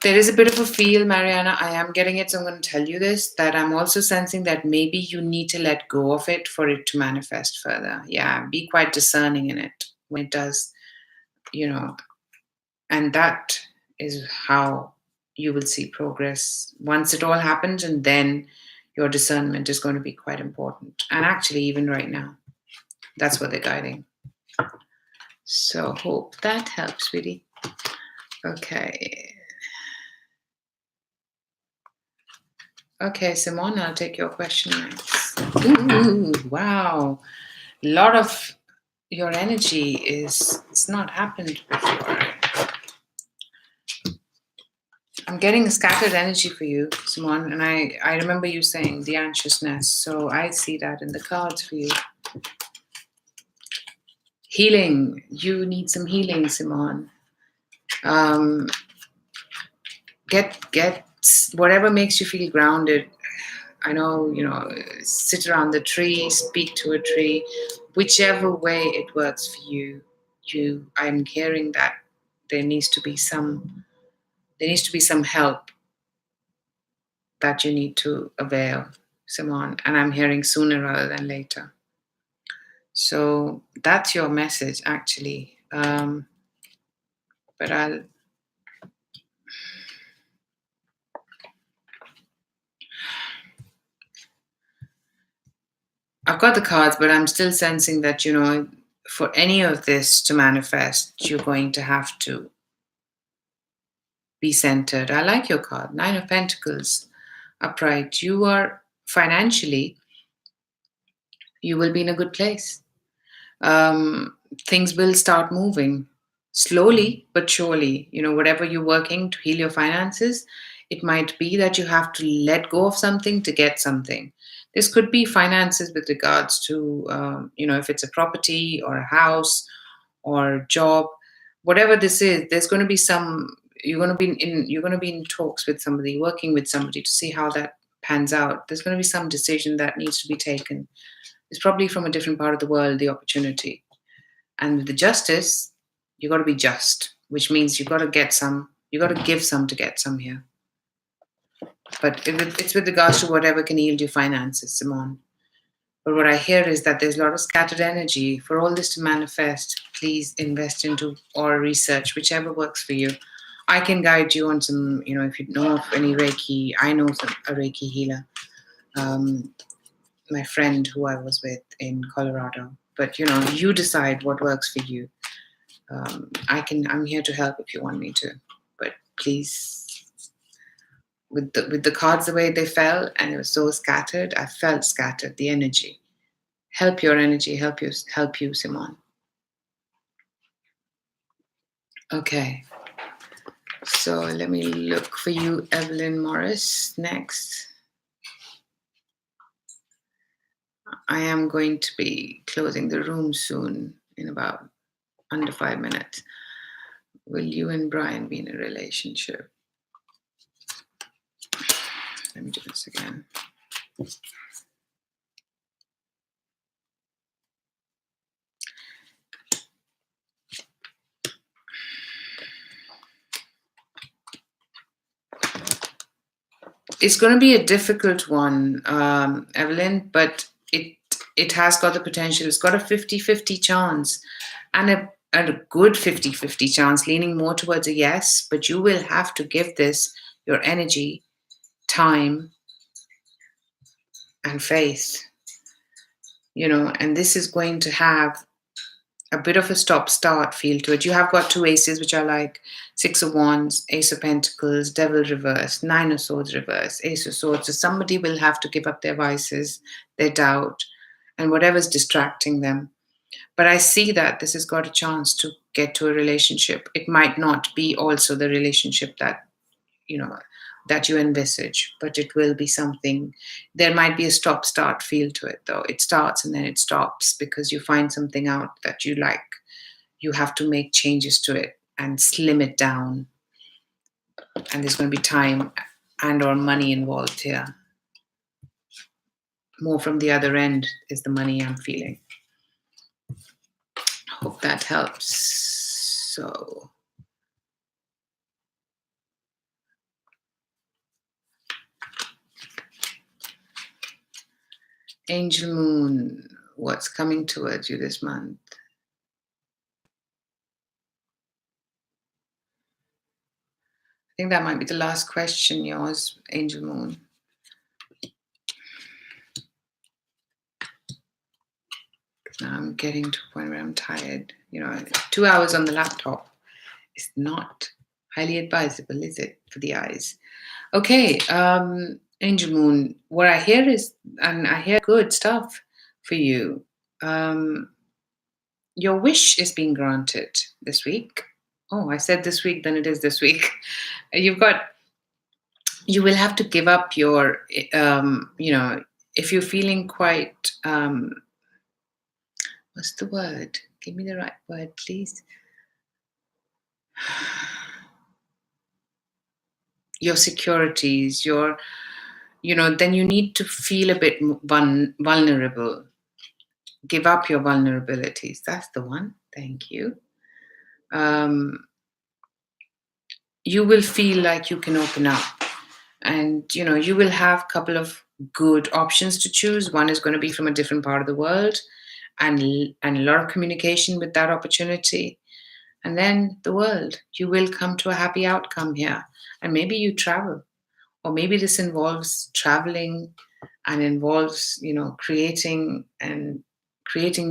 There is a bit of a feel, Mariana, I am getting it, so I'm going to tell you this, that I'm also sensing that maybe you need to let go of it for it to manifest further. Yeah, be quite discerning in it when it does, and that is how you will see progress once it all happens, and then your discernment is going to be quite important. And actually, even right now, that's what they're guiding. So hope that helps, sweetie. Okay. Okay, Simone, I'll take your question next. Ooh, wow. A lot of your energy it's not happened before. I'm getting a scattered energy for you, Simone, and I remember you saying the anxiousness, so I see that in the cards for you. Healing. You need some healing, Simone. Get whatever makes you feel grounded. I know, sit around the tree, speak to a tree, whichever way it works for you. I'm hearing that there needs to be some help that you need to avail, Simone, and I'm hearing sooner rather than later. So that's your message, actually. But I've got the cards, but I'm still sensing that, for any of this to manifest, you're going to have to be centered. I like your card, 9 of Pentacles, upright. You are financially, you will be in a good place. Things will start moving slowly but surely. Whatever you're working to heal your finances, It might be that you have to let go of something to get something. This could be finances with regards to, if it's a property or a house or job, whatever this is. There's going to be some. You're going to be in talks with somebody, working with somebody to see how that pans out. There's going to be some decision that needs to be taken. It's probably from a different part of the world, the opportunity. And with the justice, you got to be just, which means you got to get some. You got to give some to get some here. But it's with regards to whatever can yield you finances, Simone. But what I hear is that there's a lot of scattered energy. For all this to manifest, please invest into or research, whichever works for you. I can guide you on some, if you know of any Reiki, I know a Reiki healer, my friend who I was with in Colorado. But, you decide what works for you. I'm here to help if you want me to. But please, with the cards the way they fell, and it was so scattered, I felt scattered, the energy. Help your energy, help you, Simone. Okay. So let me look for you, Evelyn Morris, next. I am going to be closing the room soon, in about under 5 minutes. Will you and Brian be in a relationship? Let me do this again. It's going to be a difficult one, Evelyn, but it has got the potential. It's got a 50-50 chance, and a good 50-50 chance, leaning more towards a yes, but you will have to give this your energy, time, and faith, and this is going to have a bit of a stop-start feel to it. You have got two aces, which are like Six of Wands, Ace of Pentacles, Devil reverse, Nine of Swords reverse, Ace of Swords. So somebody will have to give up their vices, their doubt, and whatever's distracting them. But I see that this has got a chance to get to a relationship. It might not be also the relationship that, that you envisage, but it will be something. There might be a stop-start feel to it, though. It starts and then it stops because you find something out that you like. You have to make changes to it and slim it down. And there's going to be time and or money involved here. More from the other end is the money I'm feeling. Hope that helps. So Angel Moon, what's coming towards you this month? I think that might be the last question, yours, Angel Moon. Now I'm getting to a point where I'm tired. 2 hours on the laptop is not highly advisable, is it, for the eyes? Okay, Angel Moon, what I hear is, and I hear good stuff for you. Your wish is being granted this week. Oh, I said this week, then it is this week. You will have to give up your, if you're feeling quite, what's the word? Give me the right word, please. Your securities, then you need to feel a bit vulnerable. Give up your vulnerabilities. That's the one. Thank you. You will feel like you can open up, and you will have a couple of good options to choose. One is going to be from a different part of the world, and a lot of communication with that opportunity. And then the world, you will come to a happy outcome here. And maybe you travel, or maybe this involves traveling and involves, creating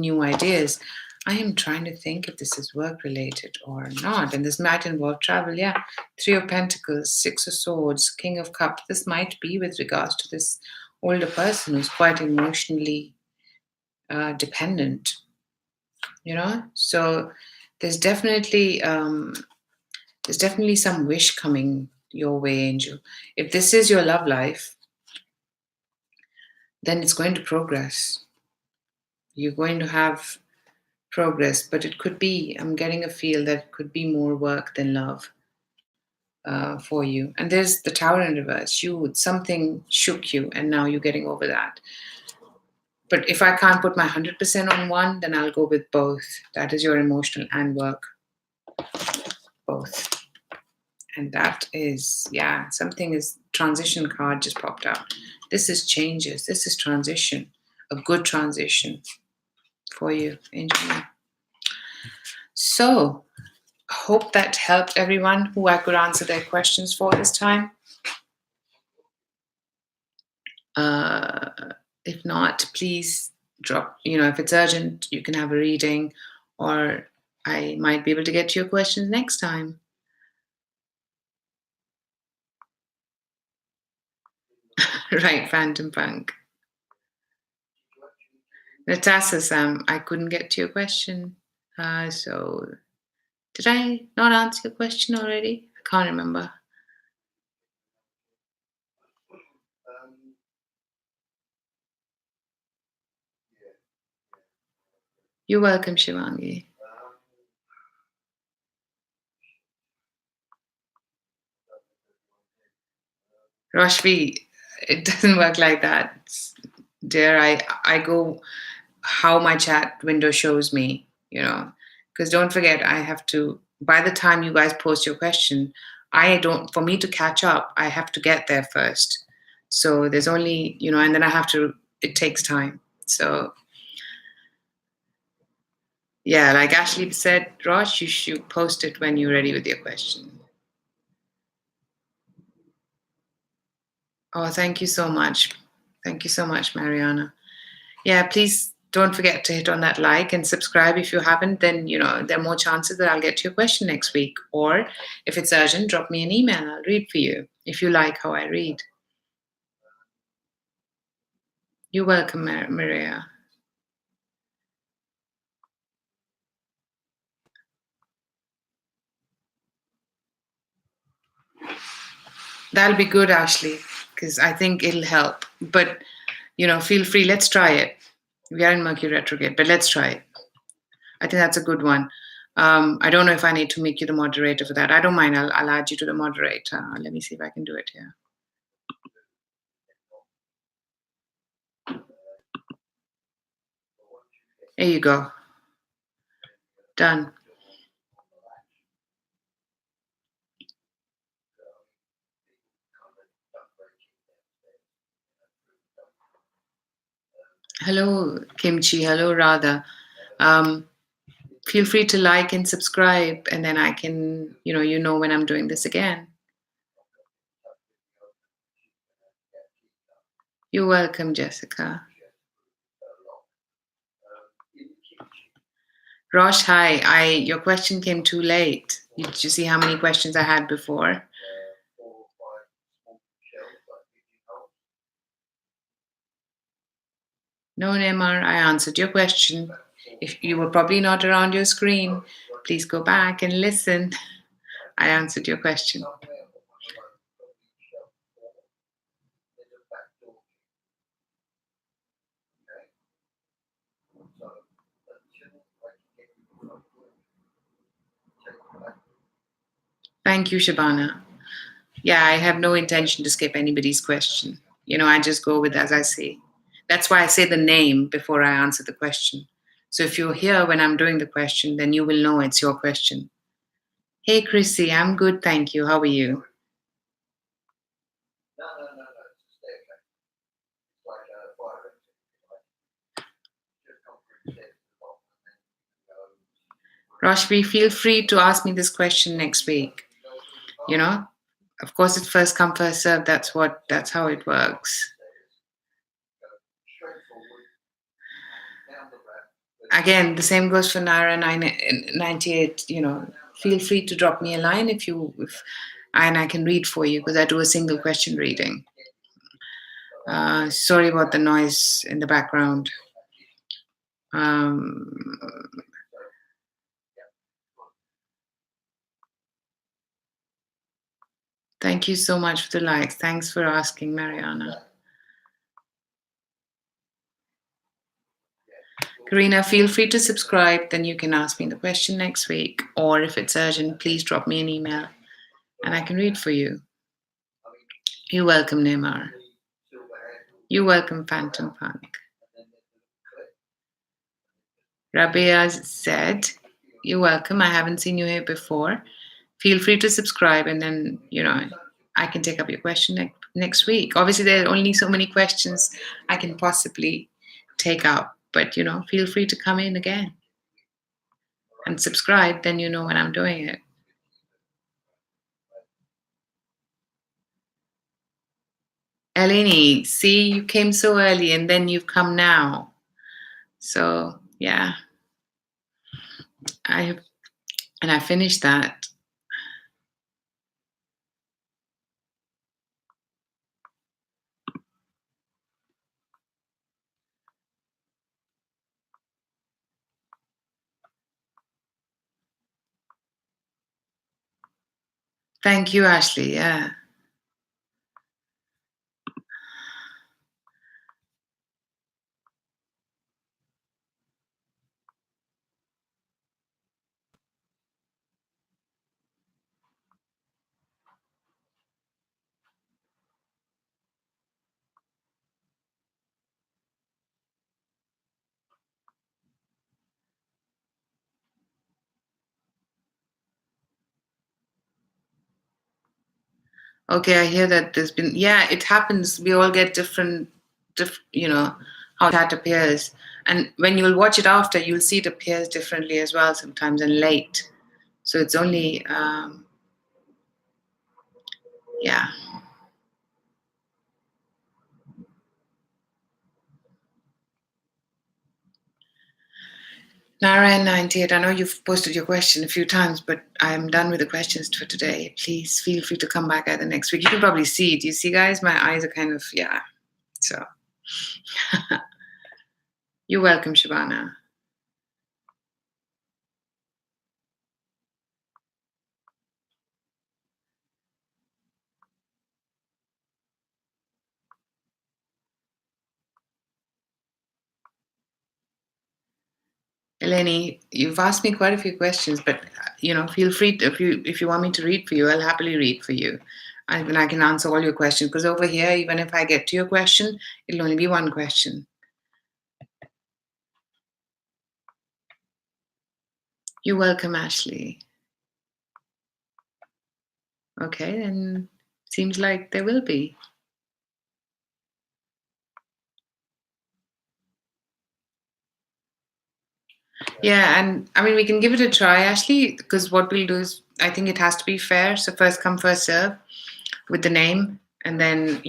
new ideas. I am trying to think if this is work related or not. And this might involve travel. Yeah. Three of Pentacles, Six of Swords, King of Cups. This might be with regards to this older person who's quite emotionally dependent, So there's definitely some wish coming your way, Angel. If this is your love life, then it's going to progress. You're going to have progress, but it could be, I'm getting a feel that it could be more work than love for you. And there's the Tower in reverse. Something shook you, and now you're getting over that. But if I can't put my 100% on one, then I'll go with both. That is your emotional and work. Both. And that is, yeah, something is transition card just popped out. This is changes. This is transition. A good transition for you, Angel. So, hope that helped everyone who I could answer their questions for this time. If not, please drop, if it's urgent, you can have a reading, or I might be able to get to your questions next time. Right, Phantom Punk. Natasha, Sam, I couldn't get to your question. So, did I not answer your question already? I can't remember. You're welcome, Shivangi. Roshvi, it doesn't work like that. Dear, I go how my chat window shows me, because don't forget, I have to, by the time you guys post your question, for me to catch up, I have to get there first. So there's only, and then it takes time. So yeah, like Ashley said, Rosh, you should post it when you're ready with your question. Oh, thank you so much. Thank you so much, Mariana. Yeah, please don't forget to hit on that like and subscribe if you haven't. Then, there are more chances that I'll get to your question next week. Or if it's urgent, drop me an email. I'll read for you if you like how I read. You're welcome, Maria. That'll be good, Ashley, because I think it'll help. But, feel free. Let's try it. We are in Mercury retrograde, but let's try it. I think that's a good one. I don't know if I need to make you the moderator for that. I don't mind. I'll add you to the moderator. Let me see if I can do it here. There you go. Done. Hello, Kimchi. Hello, Radha. Feel free to like and subscribe, and then I can, when I'm doing this again. You're welcome, Jessica. Rosh, hi. Your question came too late. Did you see how many questions I had before? No, Neymar, I answered your question. If you were probably not around your screen, please go back and listen. I answered your question. Thank you, Shabana. Yeah, I have no intention to skip anybody's question. I just go with as I say. That's why I say the name before I answer the question. So if you're here when I'm doing the question, then you will know it's your question. Hey, Chrissy, I'm good, thank you. How are you? Rashmi, feel free to ask me this question next week. Of course, it's first come, first serve. That's how it works. Again, the same goes for Naira 98. Feel free to drop me a line and I can read for you because I do a single question reading. Sorry about the noise in the background. Thank Thank you so much for the likes. Thanks for asking, Mariana. Karina, feel free to subscribe. Then you can ask me the question next week. Or if it's urgent, please drop me an email and I can read for you. You're welcome, Neymar. You're welcome, Phantom Punk. Rabia said, you're welcome. I haven't seen you here before. Feel free to subscribe and then, I can take up your question next week. Obviously, there are only so many questions I can possibly take up, but, feel free to come in again and subscribe. Then you know when I'm doing it. Eleni, see, you came so early and then you've come now. So, yeah. I finished that. Thank you, Ashley. Yeah. Okay, I hear that there's been, it happens. We all get different, how that appears. And when you'll watch it after, you'll see it appears differently as well sometimes and late. So it's only, yeah. Narayan98, I know you've posted your question a few times, but I'm done with the questions for today. Please feel free to come back either next week. You can probably see it. You see, guys, my eyes are kind of, so. You're welcome, Shabana. Eleni, you've asked me quite a few questions, but feel free to, if you want me to read for you, I'll happily read for you. And I can answer all your questions because over here, even if I get to your question, it'll only be one question. You're welcome, Ashley. Okay, then seems like there will be. Yeah, and I mean, we can give it a try, Ashley, because what we'll do is, I think it has to be fair. So first come, first serve with the name. And then,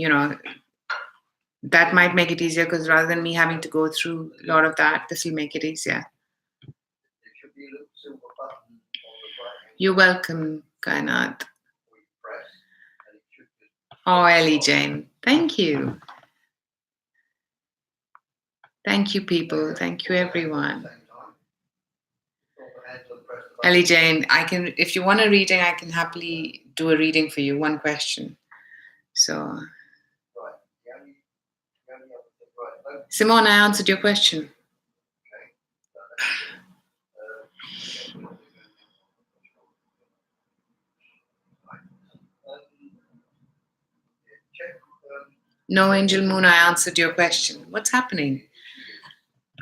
that might make it easier because rather than me having to go through a lot of that, this will make it easier. You're welcome, Kainat. Oh, Ellie Jane. Thank you. Thank you, people. Thank you, everyone. Ellie Jane, if you want a reading, I can happily do a reading for you, one question. So, Simone, I answered your question. No, Angel Moon, I answered your question. What's happening?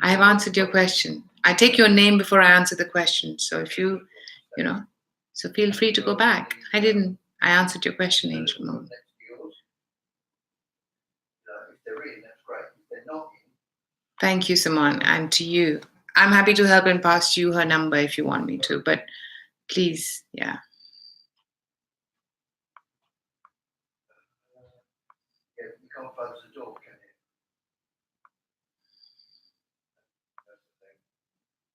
I have answered your question. I take your name before I answer the question. So if you, so feel free to go back. I didn't. I answered your question, Angel Moon. Thank you, Simone, and to you. I'm happy to help and pass you her number if you want me to, but please, yeah.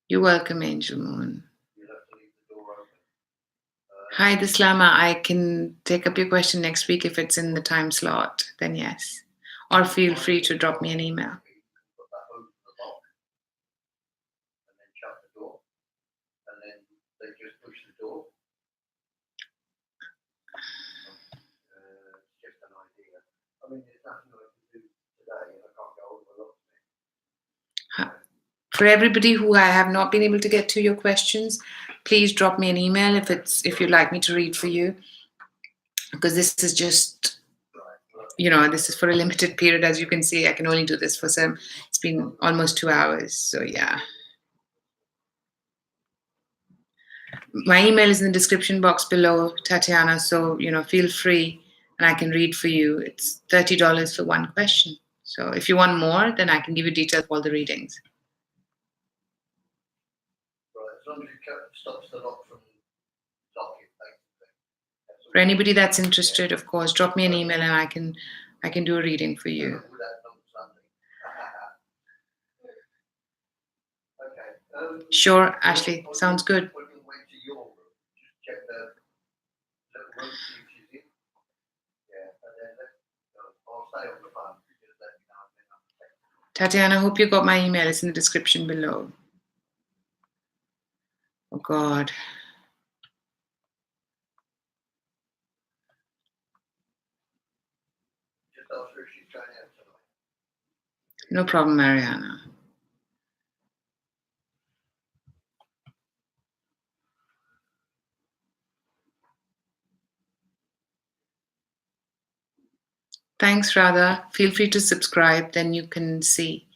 You're welcome, Angel Moon. Hi, Dislama. I can take up your question next week if it's in the time slot, then yes. Or feel free to drop me an email. For everybody who I have not been able to get to your questions, please drop me an email if you'd like me to read for you, because this is just, this is for a limited period. As you can see, I can only do this for it's been almost 2 hours. So yeah. My email is in the description box below, Tatiana. So, feel free and I can read for you. It's $30 for one question. So if you want more, then I can give you details of all the readings. As long as it stops the lock from locking, basically. For anybody that's interested, of course, drop me an email and I can do a reading for you. Okay. Sure, Ashley. Sounds good. Tatiana, I hope you got my email. It's in the description below. Oh, God. No problem, Mariana. Thanks, Radha. Feel free to subscribe, then you can see.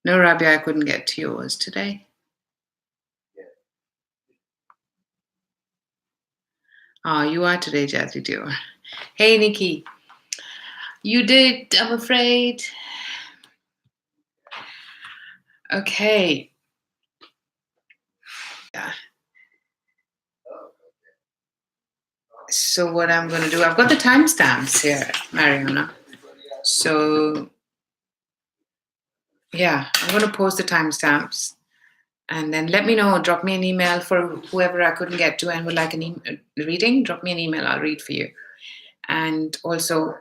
No, Rabia, I couldn't get to yours today. Oh, you are today, Jazzy Dior. Hey, Nikki. You did, I'm afraid. Okay. Yeah. So what I'm going to do, I've got the timestamps here, Mariana. So, yeah, I'm going to post the timestamps. And then let me know, drop me an email for whoever I couldn't get to and would like a reading. Drop me an email, I'll read for you. And also,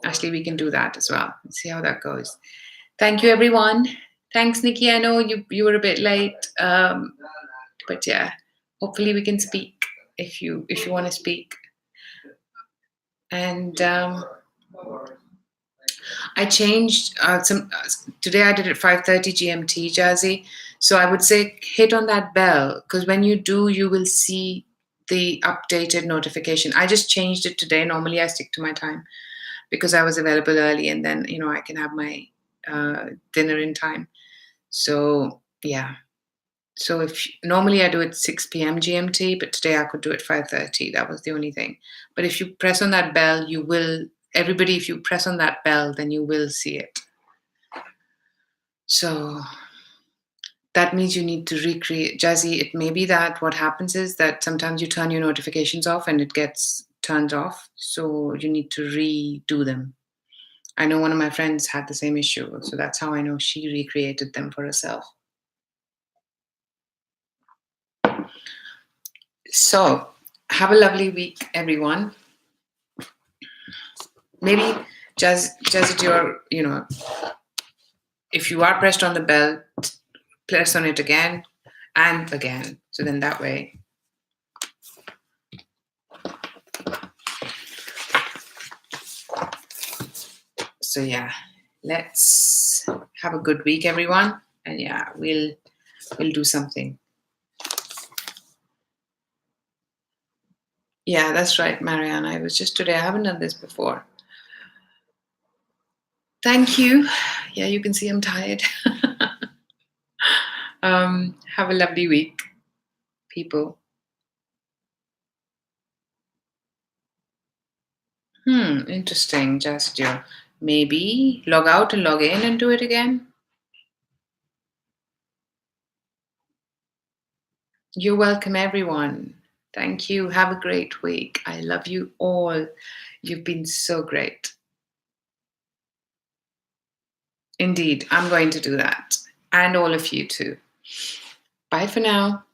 Ashley, we can do that as well. Let's see how that goes. Thank you, everyone. Thanks, Nikki. I know you were a bit late, but yeah, hopefully we can speak if you want to speak. And I changed today. I did it 5:30 GMT, Jazzy. So I would say hit on that bell, because when you do, you will see the updated notification. I just changed it today. Normally I stick to my time because I was available early, and then I can have my dinner in time. So yeah. So if normally I do it 6 p.m. GMT, but today I could do it 5:30. That was the only thing. But if you press on that bell, you will. Everybody, if you press on that bell, then you will see it. So that means you need to recreate. Jazzy, it may be that what happens is that sometimes you turn your notifications off and it gets turned off. So you need to redo them. I know one of my friends had the same issue. So that's how I know she recreated them for herself. So have a lovely week, everyone. Maybe just if you are pressed on the bell, press on it again and again. So then that way. So yeah, let's have a good week, everyone. And yeah, we'll do something. Yeah, that's right, Mariana. It was just today. I haven't done this before. Thank you. Yeah, you can see I'm tired. Have a lovely week, people. Interesting, just maybe log out and log in and do it again. You're welcome, everyone. Thank you. Have a great week. I love you all. You've been so great. Indeed, I'm going to do that. And all of you too. Bye for now.